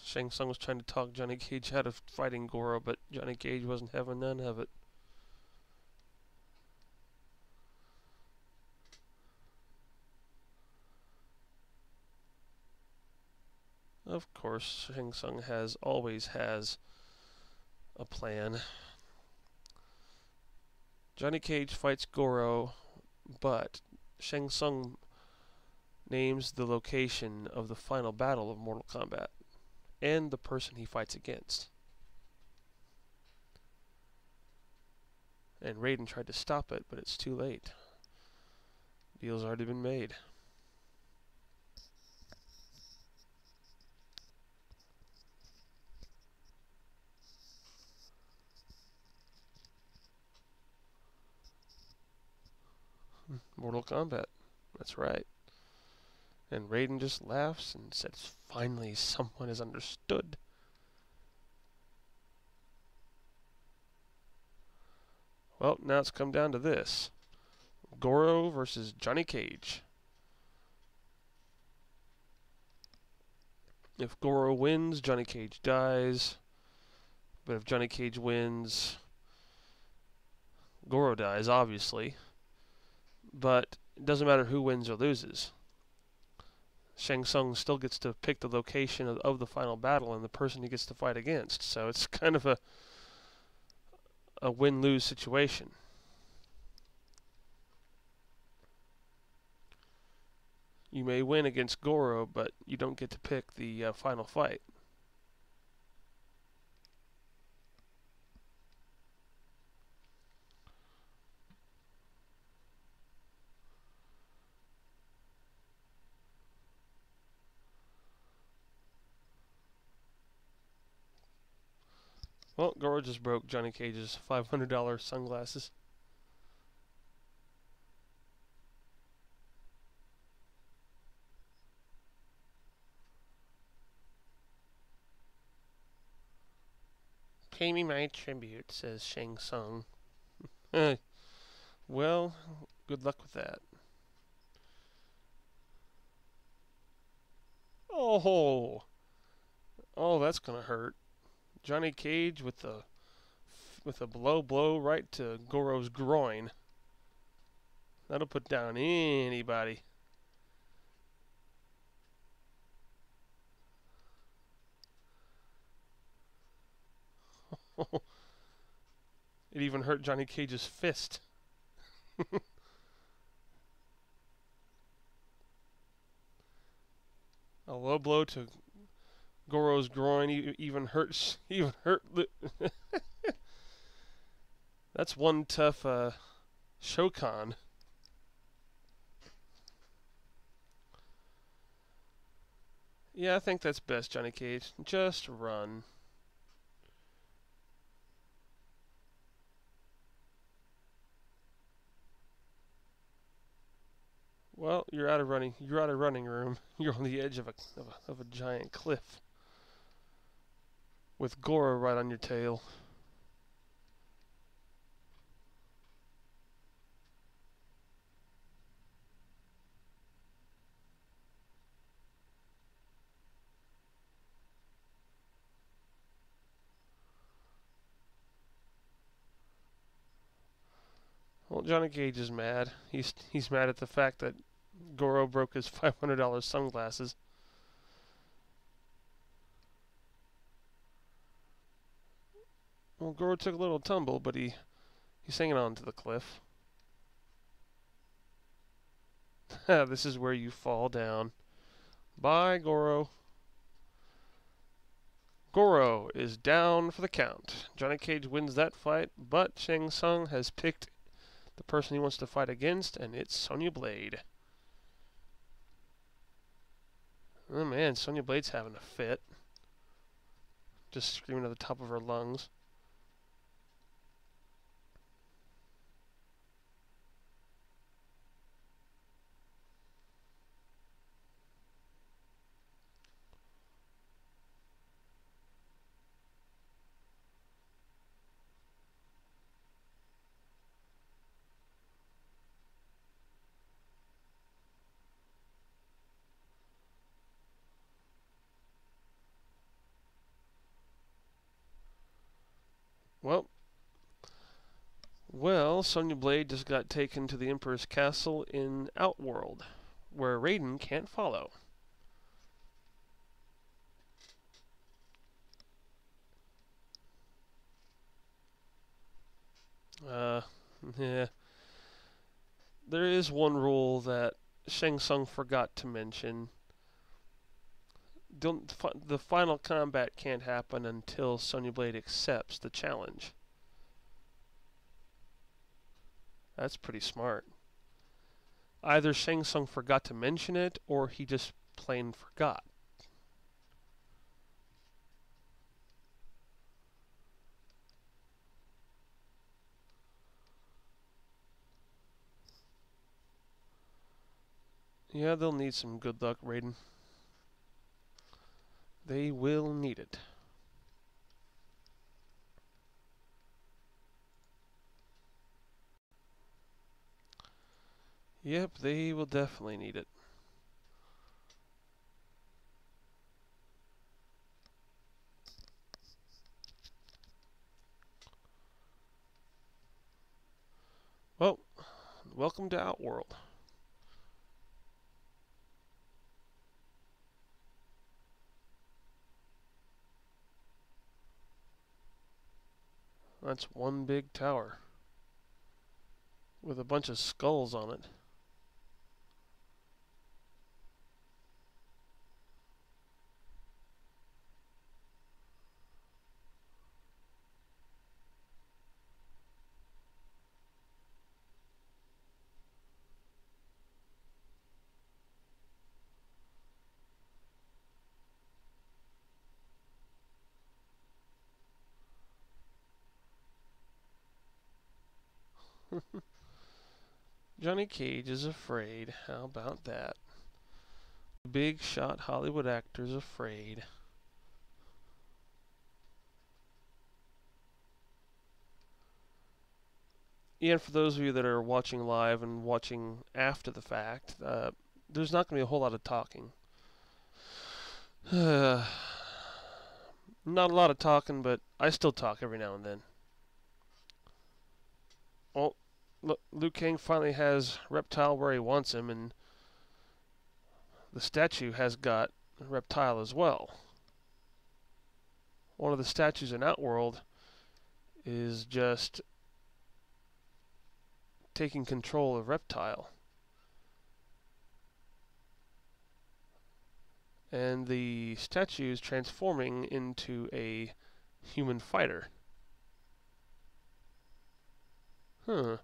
Shang Tsung was trying to talk Johnny Cage out of fighting Goro, but Johnny Cage wasn't having none of it. Of course, Shang Tsung always has a plan. Johnny Cage fights Goro, but Shang Tsung names the location of the final battle of Mortal Kombat and the person he fights against. And Raiden tried to stop it, but it's too late. Deal's already been made. Mortal Kombat. That's right. And Raiden just laughs and says, "Finally, someone has understood." Well, now it's come down to this. Goro versus Johnny Cage. If Goro wins, Johnny Cage dies. But if Johnny Cage wins, Goro dies, obviously. But it doesn't matter who wins or loses. Shang Tsung still gets to pick the location of the final battle and the person he gets to fight against. So it's kind of a win-lose situation. You may win against Goro, but you don't get to pick the final fight. Well, Goro just broke Johnny Cage's $500 sunglasses. Pay me my tribute, says Shang Tsung. Well, good luck with that. Oh, oh, that's gonna hurt. Johnny Cage with a blow right to Goro's groin. That'll put down anybody. It even hurt Johnny Cage's fist. A low blow to Goro's groin even hurts. Even hurt. That's one tough Shokan. Yeah, I think that's best, Johnny Cage. Just run. Well, you're out of running. You're out of running room. You're on the edge of a giant cliff with Goro right on your tail. Well, Johnny Cage is mad. He's mad at the fact that Goro broke his $500 sunglasses. Well, Goro took a little tumble, but he's hanging on to the cliff. This is where you fall down. Bye, Goro. Goro is down for the count. Johnny Cage wins that fight, but Shang Tsung has picked the person he wants to fight against, and it's Sonya Blade. Oh man, Sonya Blade's having a fit. Just screaming at the top of her lungs. Well, Sonya Blade just got taken to the Emperor's castle in Outworld, where Raiden can't follow. Yeah. There is one rule that Shang Tsung forgot to mention. The final combat can't happen until Sonya Blade accepts the challenge. That's pretty smart. Either Shang Tsung forgot to mention it, or he just plain forgot. Yeah, they'll need some good luck, Raiden. They will need it. Yep, they will definitely need it. Well, welcome to Outworld. That's one big tower with a bunch of skulls on it. Johnny Cage is afraid. How about that? Big shot Hollywood actor's afraid. And for those of you that are watching live and watching after the fact, there's not going to be a whole lot of talking. Not a lot of talking, but I still talk every now and then. Well, look, Liu Kang finally has Reptile where he wants him, and the statue has got Reptile as well. One of the statues in Outworld is just taking control of Reptile. And the statue is transforming into a human fighter. Huh.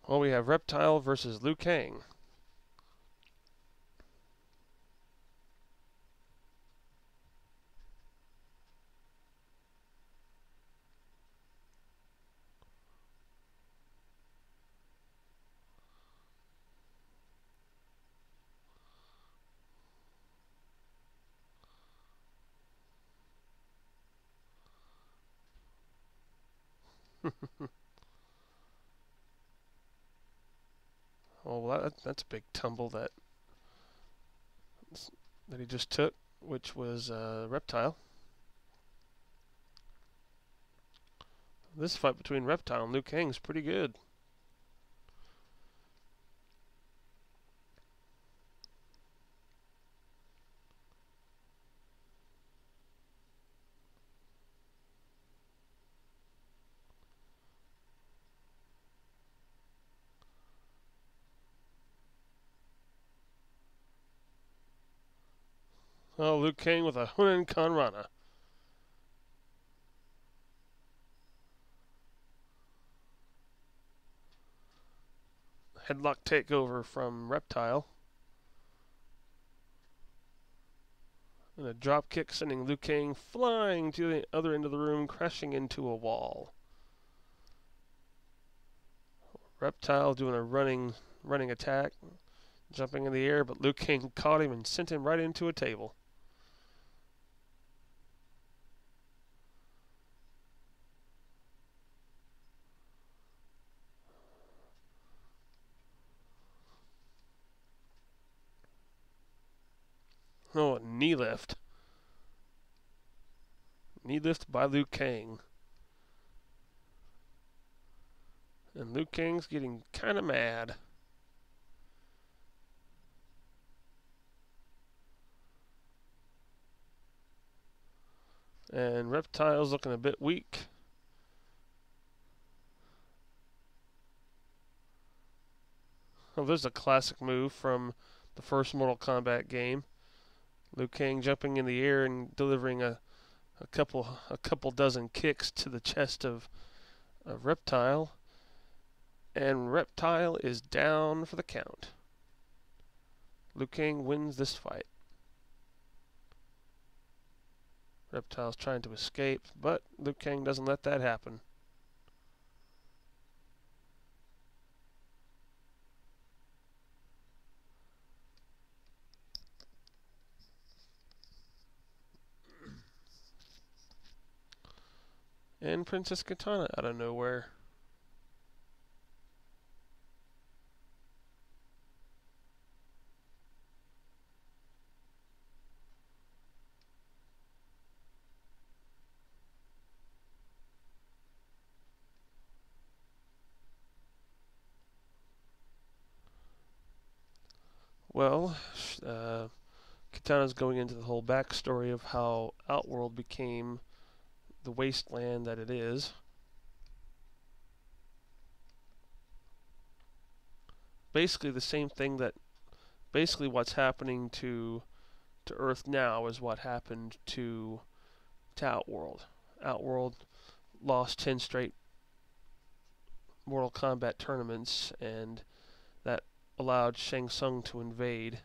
Well, we have Reptile versus Liu Kang. Oh, well, that's a big tumble that he just took, which was Reptile. This fight between Reptile and Liu Kang is pretty good. Oh, Liu Kang with a Hunan Kanrana. Headlock takeover from Reptile. And a drop kick sending Liu Kang flying to the other end of the room, crashing into a wall. Reptile doing a running attack, jumping in the air, but Liu Kang caught him and sent him right into a table. Oh, a knee lift. Knee lift by Liu Kang. And Liu Kang's getting kind of mad. And Reptile's looking a bit weak. Oh, there's a classic move from the first Mortal Kombat game. Liu Kang jumping in the air and delivering a couple dozen kicks to the chest of Reptile. And Reptile is down for the count. Liu Kang wins this fight. Reptile's trying to escape, but Liu Kang doesn't let that happen. And Princess Katana out of nowhere. Well, Katana's going into the whole backstory of how Outworld became the wasteland that it is. Basically the same thing that basically what's happening to Earth now is what happened to Outworld. Outworld lost 10 straight Mortal Kombat tournaments, and that allowed Shang Tsung to invade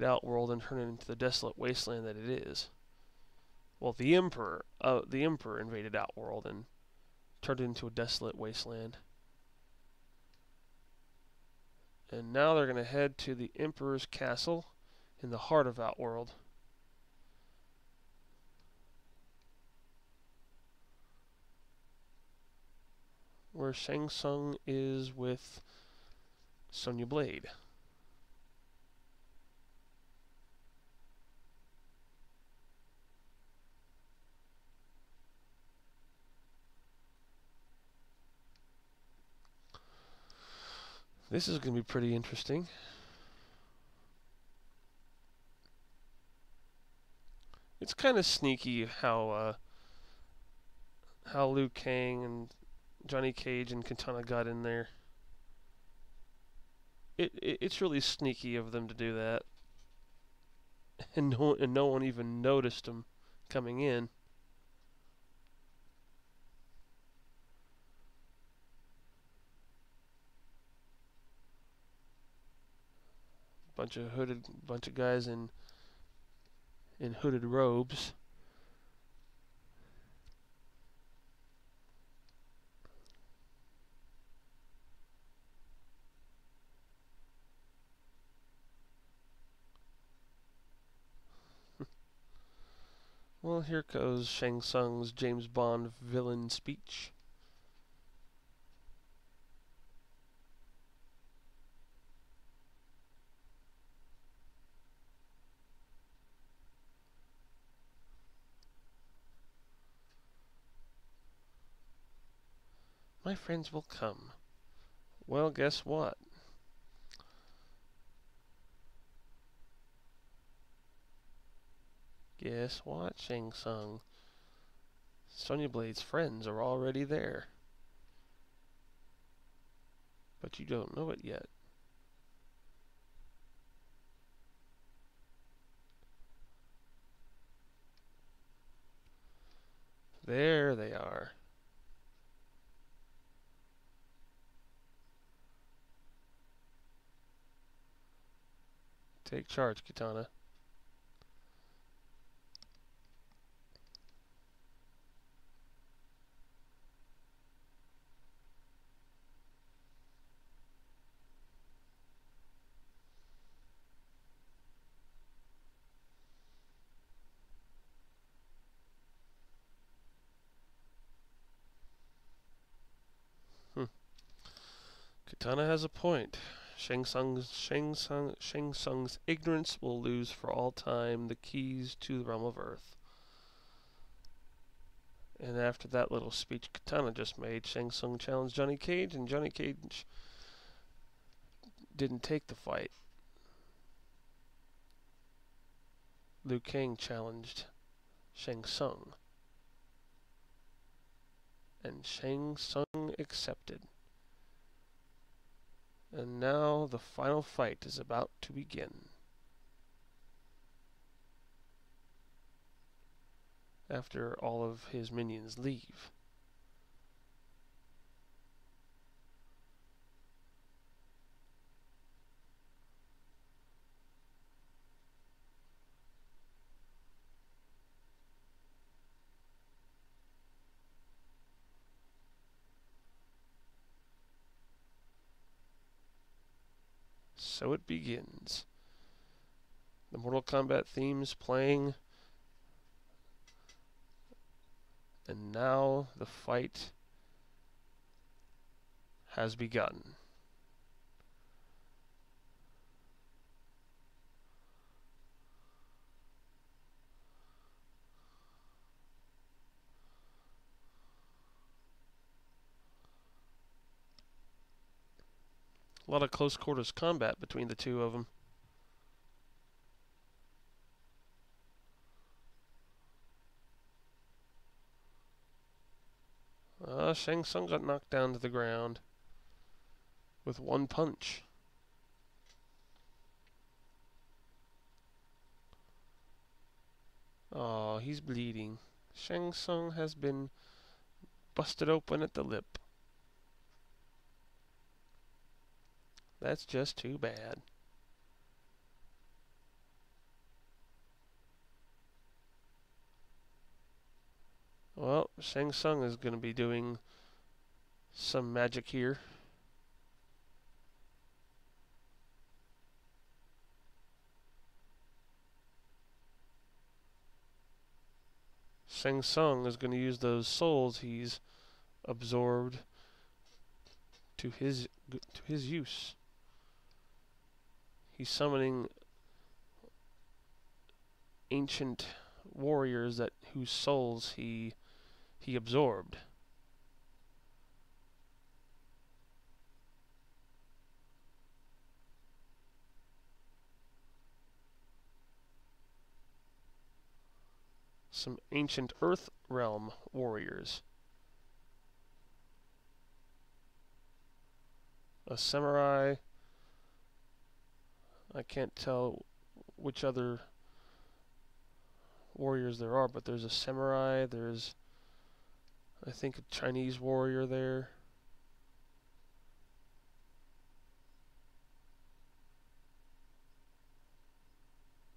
Outworld and turn it into the desolate wasteland that it is. Well, the Emperor invaded Outworld and turned it into a desolate wasteland. And now they're going to head to the Emperor's castle in the heart of Outworld. Where Shang Tsung is with Sonya Blade. This is going to be pretty interesting. It's kind of sneaky how Liu Kang and Johnny Cage and Katana got in there. It's really sneaky of them to do that, and no one even noticed them coming in. Bunch of guys in hooded robes. Well, here goes Shang Tsung's James Bond villain speech. My friends will come. Well, guess what? Guess what, Shang Tsung? Sonya Blade's friends are already there. But you don't know it yet. There they are. Take charge, Katana. Katana has a point. Shang Tsung's ignorance will lose for all time the keys to the realm of Earth. And after that little speech Katana just made, Shang Tsung challenged Johnny Cage, and Johnny Cage didn't take the fight. Liu Kang challenged Shang Tsung, and Shang Tsung accepted. And now the final fight is about to begin. After all of his minions leave. So it begins. The Mortal Kombat theme's playing, and now the fight has begun. A lot of close quarters combat between the two of them. Shang Tsung got knocked down to the ground with one punch. Oh, he's bleeding. Shang Tsung has been busted open at the lip. That's just too bad. Well, Shang Tsung is going to be doing some magic here. Shang Tsung is going to use those souls he's absorbed to his use. He's summoning ancient warriors whose souls he absorbed. Some ancient Earth Realm warriors. A samurai. I can't tell which other warriors there are, but there's a samurai, there's, I think, a Chinese warrior there.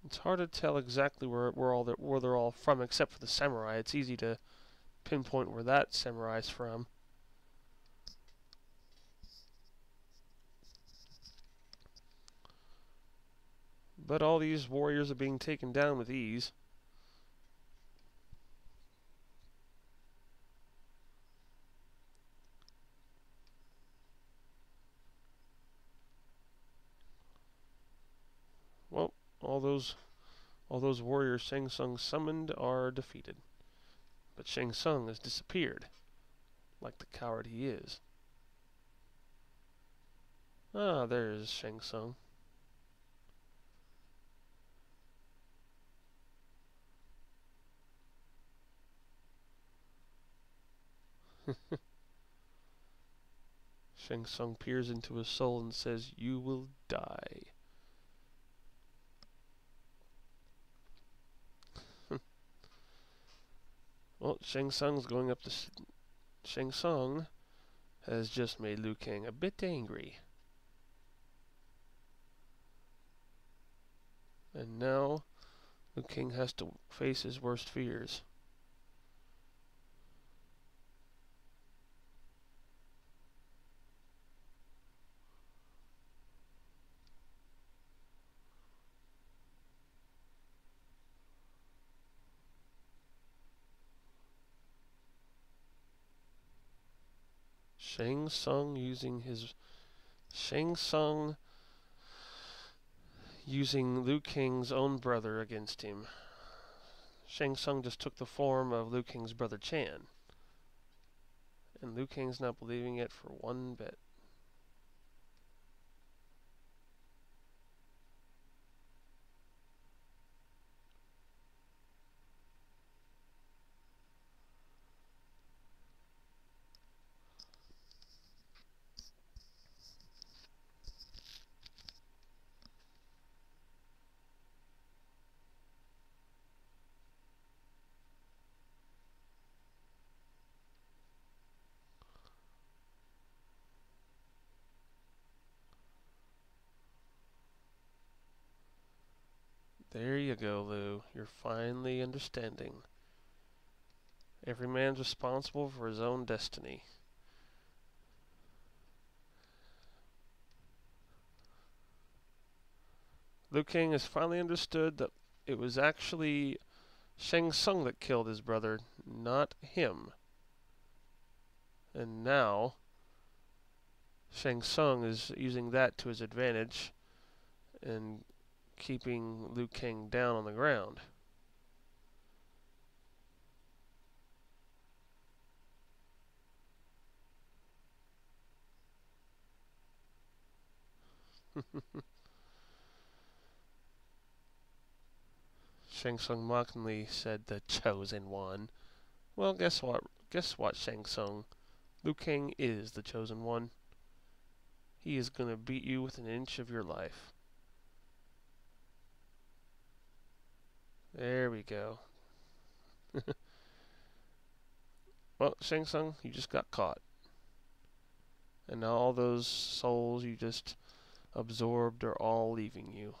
It's hard to tell exactly where they're all from, except for the samurai. It's easy to pinpoint where that samurai's from. But all these warriors are being taken down with ease. Well, all those warriors Shang Tsung summoned are defeated. But Shang Tsung has disappeared, like the coward he is. Ah, there's Shang Tsung. Shang Tsung peers into his soul and says, "You will die." Well, Shang Tsung's going up to... Shang Tsung has just made Liu Kang a bit angry. And now Liu Kang has to face his worst fears. Shang Tsung using Liu Kang's own brother against him. Shang Tsung just took the form of Liu Kang's brother Chan. And Liu Kang's not believing it for one bit. There you go, Liu. You're finally understanding. Every man's responsible for his own destiny. Liu Kang has finally understood that it was actually Shang Tsung that killed his brother, not him. And now Shang Tsung is using that to his advantage and keeping Liu Kang down on the ground. Shang Tsung mockingly said, "The Chosen One." Well, guess what? Guess what, Shang Tsung? Liu Kang is the Chosen One. He is going to beat you within an inch of your life. There we go. Well, Shang Tsung, you just got caught. And now all those souls you just absorbed are all leaving you.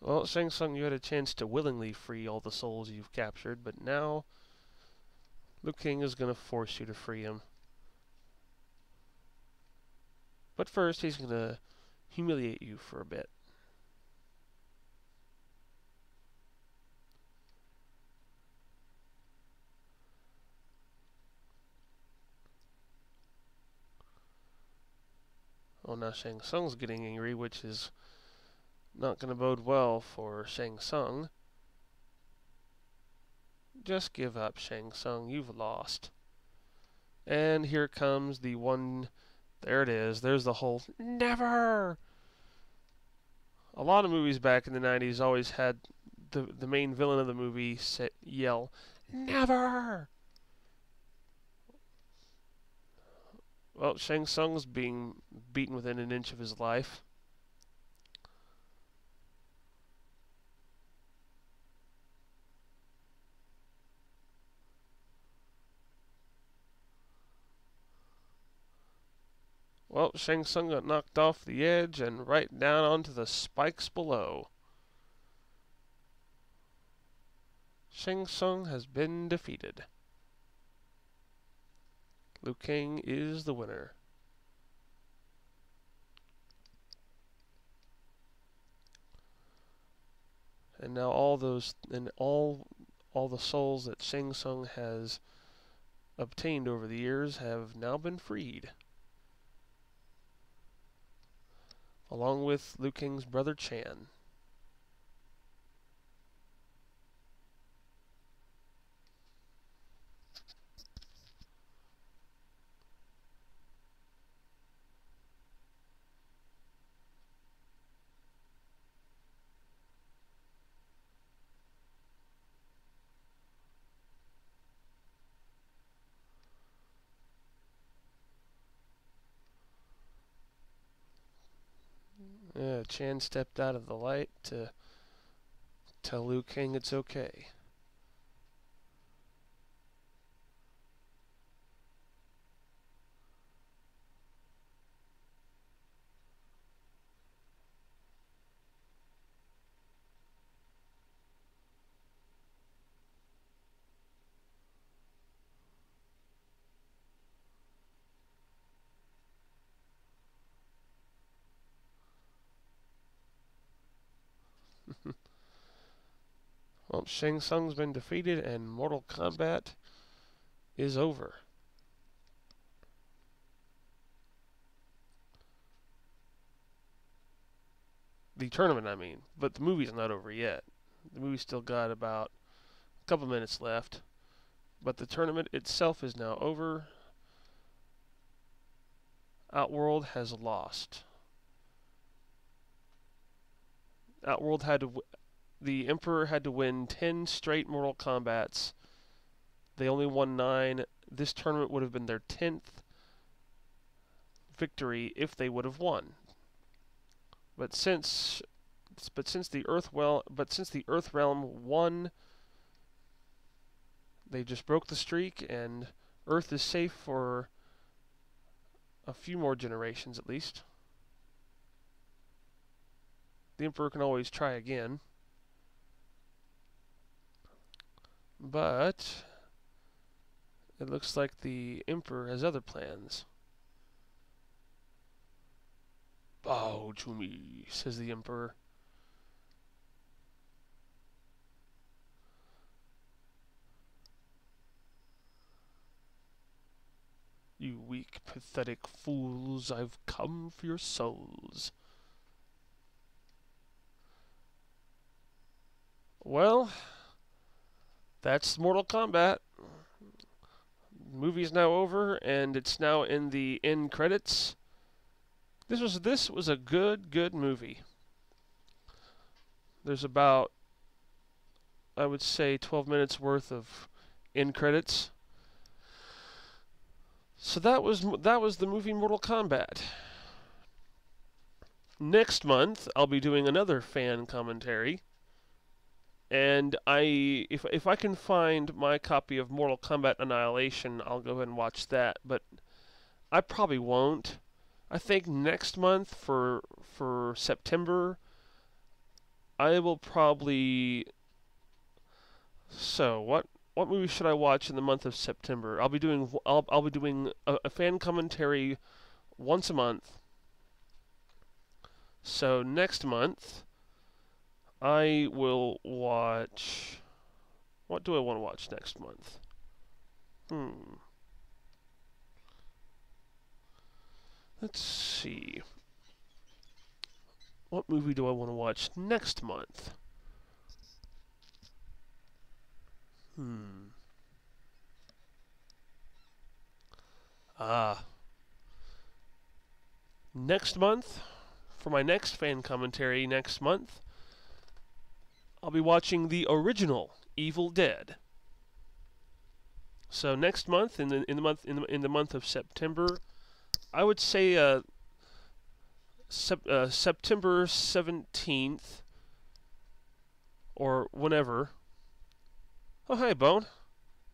Well, Shang Tsung, you had a chance to willingly free all the souls you've captured, but now Liu Kang is going to force you to free him. But first, he's going to humiliate you for a bit. Oh, now Shang Tsung's getting angry, which is not going to bode well for Shang Tsung. Just give up, Shang Tsung. You've lost. And here comes the one. There it is. There's the whole never. A lot of movies back in the 90s always had the main villain of the movie yell, "Never!" Well, Shang Tsung's being beaten within an inch of his life. Well, Shang Tsung got knocked off the edge and right down onto the spikes below. Shang Tsung has been defeated. Liu Kang is the winner. And now all the souls that Shang Tsung has obtained over the years have now been freed, along with Liu Kang's brother Chan. Chan stepped out of the light to tell Liu Kang it's okay. Well, Shang Tsung's been defeated and Mortal Kombat is over. The tournament, I mean. But the movie's not over yet. The movie's still got about a couple minutes left. But the tournament itself is now over. Outworld has lost. Outworld had to. The Emperor had to win 10 straight Mortal Kombats. They only won 9. This tournament would have been their 10th victory if they would have won. But since the Earth Realm won, they just broke the streak, and Earth is safe for a few more generations at least. The Emperor can always try again. But it looks like the Emperor has other plans. Bow to me, says the Emperor. You weak, pathetic fools, I've come for your souls. Well, that's Mortal Kombat. The movie's now over, and it's now in the end credits. This was a good movie. There's about, I would say, 12 minutes worth of end credits. So that was the movie Mortal Kombat. Next month, I'll be doing another fan commentary, and if I can find my copy of Mortal Kombat Annihilation, I'll go ahead and watch that. But I probably won't. I think next month for September, I will probably. So what movie should I watch in the month of September? I'll be doing a fan commentary once a month. So next month, I will watch. What do I want to watch next month? Let's see. What movie do I want to watch next month? Next month, for my next fan commentary next month, I'll be watching the original Evil Dead. So next month, in the month of September, I would say September 17th or whenever. Oh, hi, Bone.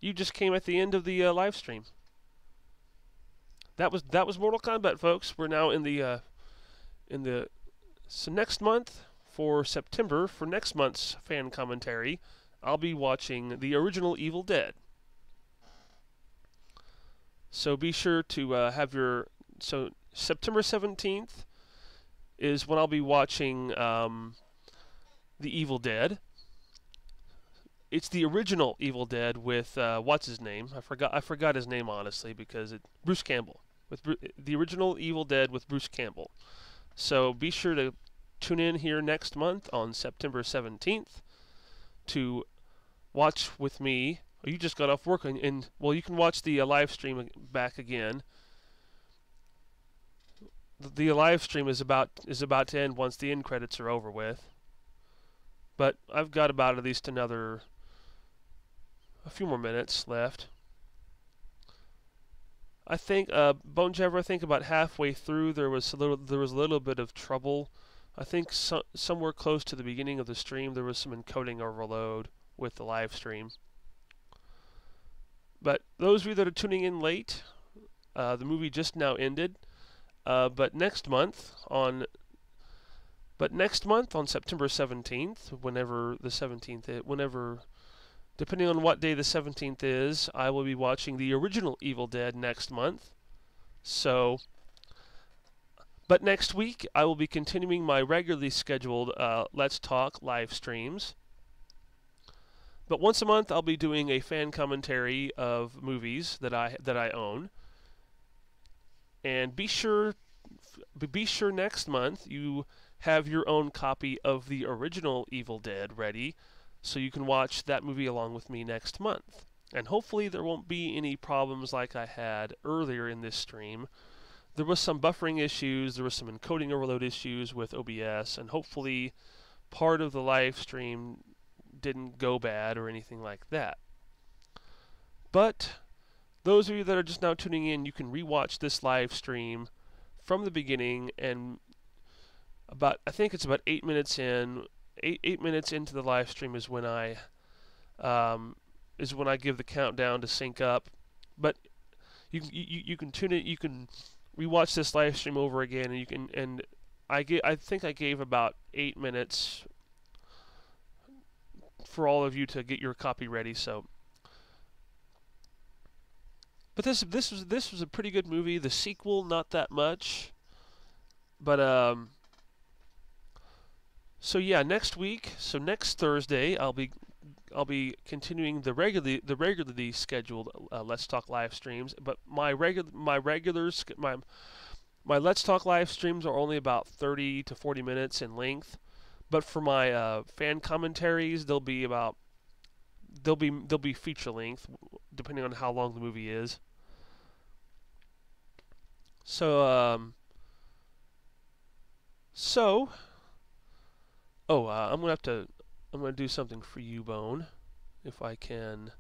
You just came at the end of the live stream. That was Mortal Kombat, folks. We're now in the so next month for September, for next month's fan commentary, I'll be watching the original Evil Dead. So be sure to have your. So September 17th is when I'll be watching the Evil Dead. It's the original Evil Dead with what's his name? I forgot his name, honestly, because Bruce Campbell, with the original Evil Dead with Bruce Campbell. So be sure to tune in here next month on September 17th to watch with me. Oh, you just got off work, and well, you can watch the live stream back again. The live stream is about to end once the end credits are over with. But I've got about at least a few more minutes left. I think Bone Jabber, I think about halfway through there was a little bit of trouble. I think somewhere close to the beginning of the stream there was some encoding overload with the live stream. But those of you that are tuning in late, the movie just now ended. But next month on September 17th, whenever the 17th is, depending on what day the 17th is, I will be watching the original Evil Dead next month. So, but next week I will be continuing my regularly scheduled Let's Talk live streams. But once a month I'll be doing a fan commentary of movies that I own. And be sure next month you have your own copy of the original Evil Dead ready, so you can watch that movie along with me next month. And hopefully there won't be any problems like I had earlier in this stream. There was some buffering issues, there was some encoding overload issues with OBS, and hopefully part of the live stream didn't go bad or anything like that. But those of you that are just now tuning in, you can rewatch this live stream from the beginning, and I think it's about 8 minutes in. 8 minutes into the live stream is when I give the countdown to sync up. But you can tune it. You can rewatch this live stream over again, and I think I gave about 8 minutes for all of you to get your copy ready. So, but this was a pretty good movie. The sequel, not that much, but So yeah, next week, so next Thursday, I'll be continuing the regularly scheduled Let's Talk live streams. But my Let's Talk live streams are only about 30 to 40 minutes in length. But for my fan commentaries, they'll be feature length, depending on how long the movie is. So so I'm gonna do something for you, Bone, if I can.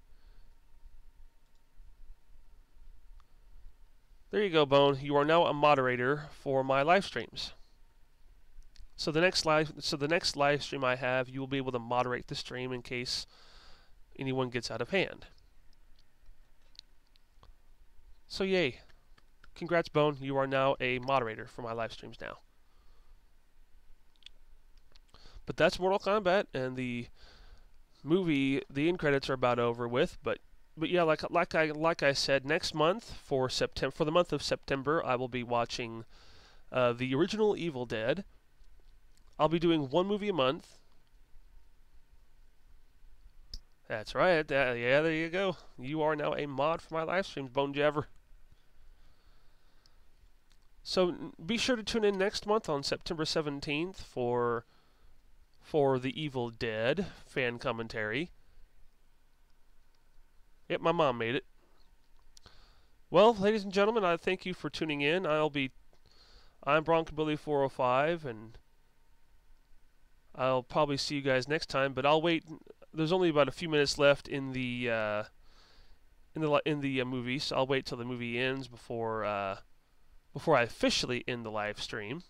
There you go, Bone. You are now a moderator for my live streams. So the next live stream I have, you will be able to moderate the stream in case anyone gets out of hand. So yay. Congrats, Bone. You are now a moderator for my live streams now. But that's Mortal Kombat, and the movie, the end credits are about over with. But yeah, like I said, next month for the month of September, I will be watching the original Evil Dead. I'll be doing one movie a month. That's right. Yeah, there you go. You are now a mod for my live streams, Bone Jabber. So be sure to tune in next month on September 17th for the Evil Dead fan commentary. Yep, my mom made it. Well, ladies and gentlemen, I thank you for tuning in. I'm Broncobilly405, and I'll probably see you guys next time. But I'll wait. There's only about a few minutes left in the movie, so I'll wait till the movie ends before I officially end the live stream.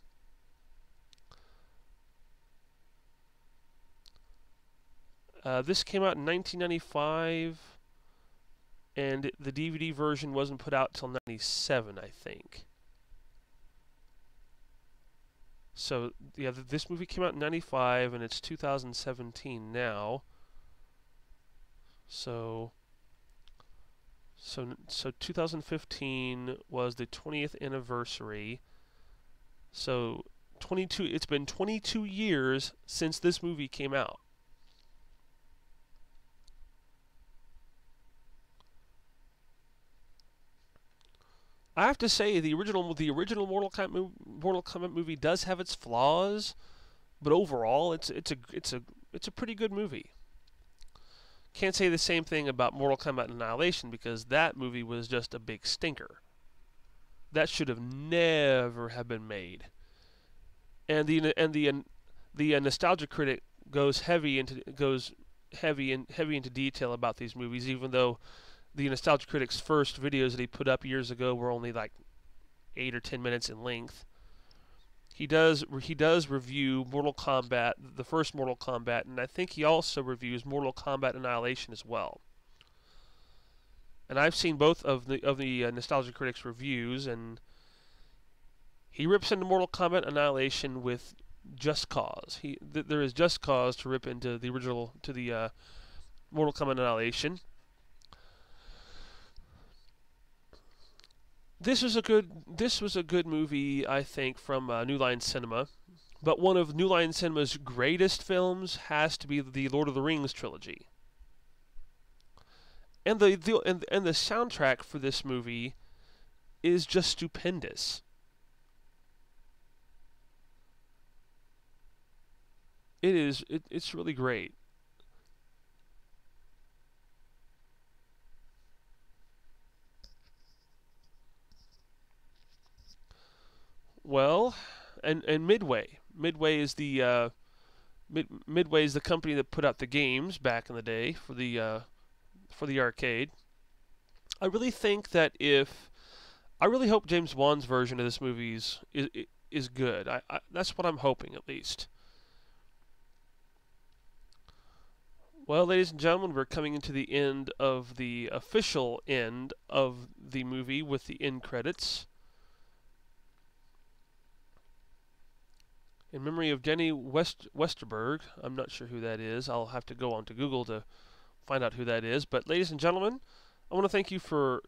This came out in 1995, and the DVD version wasn't put out till 97, I think. So, yeah, this movie came out in 95, and it's 2017 now. So 2015 was the 20th anniversary. So, it's been 22 years since this movie came out. I have to say, the original Mortal Kombat movie does have its flaws, but overall, it's a pretty good movie. Can't say the same thing about Mortal Kombat Annihilation, because that movie was just a big stinker. That should have never have been made. And the nostalgia critic goes heavy into detail about these movies, even though the Nostalgia Critic's first videos that he put up years ago were only like 8 or 10 minutes in length. He does review Mortal Kombat, the first Mortal Kombat, and I think he also reviews Mortal Kombat Annihilation as well. And I've seen both of the Nostalgia Critic's reviews, and he rips into Mortal Kombat Annihilation with just cause. There is just cause to rip into the Mortal Kombat Annihilation. This was a good movie, I think, from New Line Cinema. But one of New Line Cinema's greatest films has to be the Lord of the Rings trilogy. And the soundtrack for this movie is just stupendous. It's really great. Well, and Midway is the Midway is the company that put out the games back in the day for the arcade. I really think that I really hope James Wan's version of this movie is good. That's what I'm hoping, at least. Well, ladies and gentlemen, we're coming into the end of the official end of the movie with the end credits. in memory of Denny Westerberg. I'm not sure who that is. I'll have to go on to Google to find out who that is. But ladies and gentlemen, I want to thank you for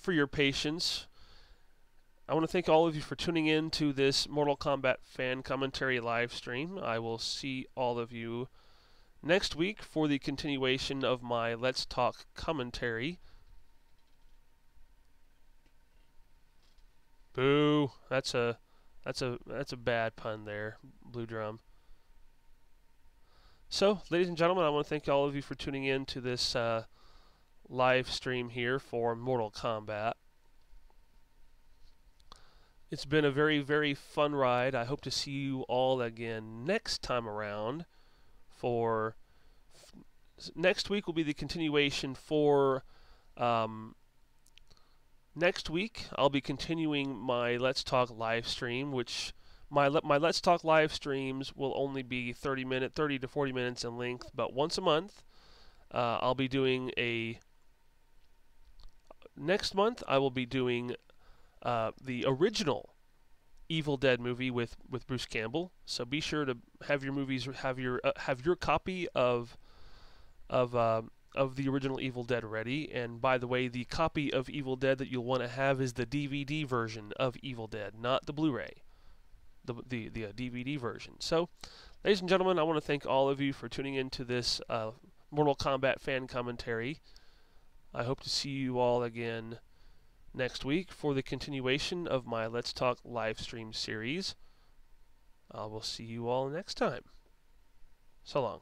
your patience. I want to thank all of you for tuning in to this Mortal Kombat fan commentary live stream. I will see all of you next week for the continuation of my Let's Talk commentary. Boo! That's a bad pun there, Blue Drum. So, ladies and gentlemen, I want to thank all of you for tuning in to this live stream here for Mortal Kombat. It's been a very, very fun ride. I hope to see you all again next time around. For next week will be the continuation for next week. I'll be continuing my Let's Talk live stream, which my Let's Talk live streams will only be 30 to 40 minutes in length, but once a month. I'll be doing next month I will be doing the original Evil Dead movie with Bruce Campbell. So be sure to have your copy of the original Evil Dead ready. And by the way, the copy of Evil Dead that you'll want to have is the DVD version of Evil Dead, not the Blu-ray. The DVD version. So, ladies and gentlemen, I want to thank all of you for tuning in to this Mortal Kombat fan commentary. I hope to see you all again next week for the continuation of my Let's Talk live stream series. I will see you all next time. So long.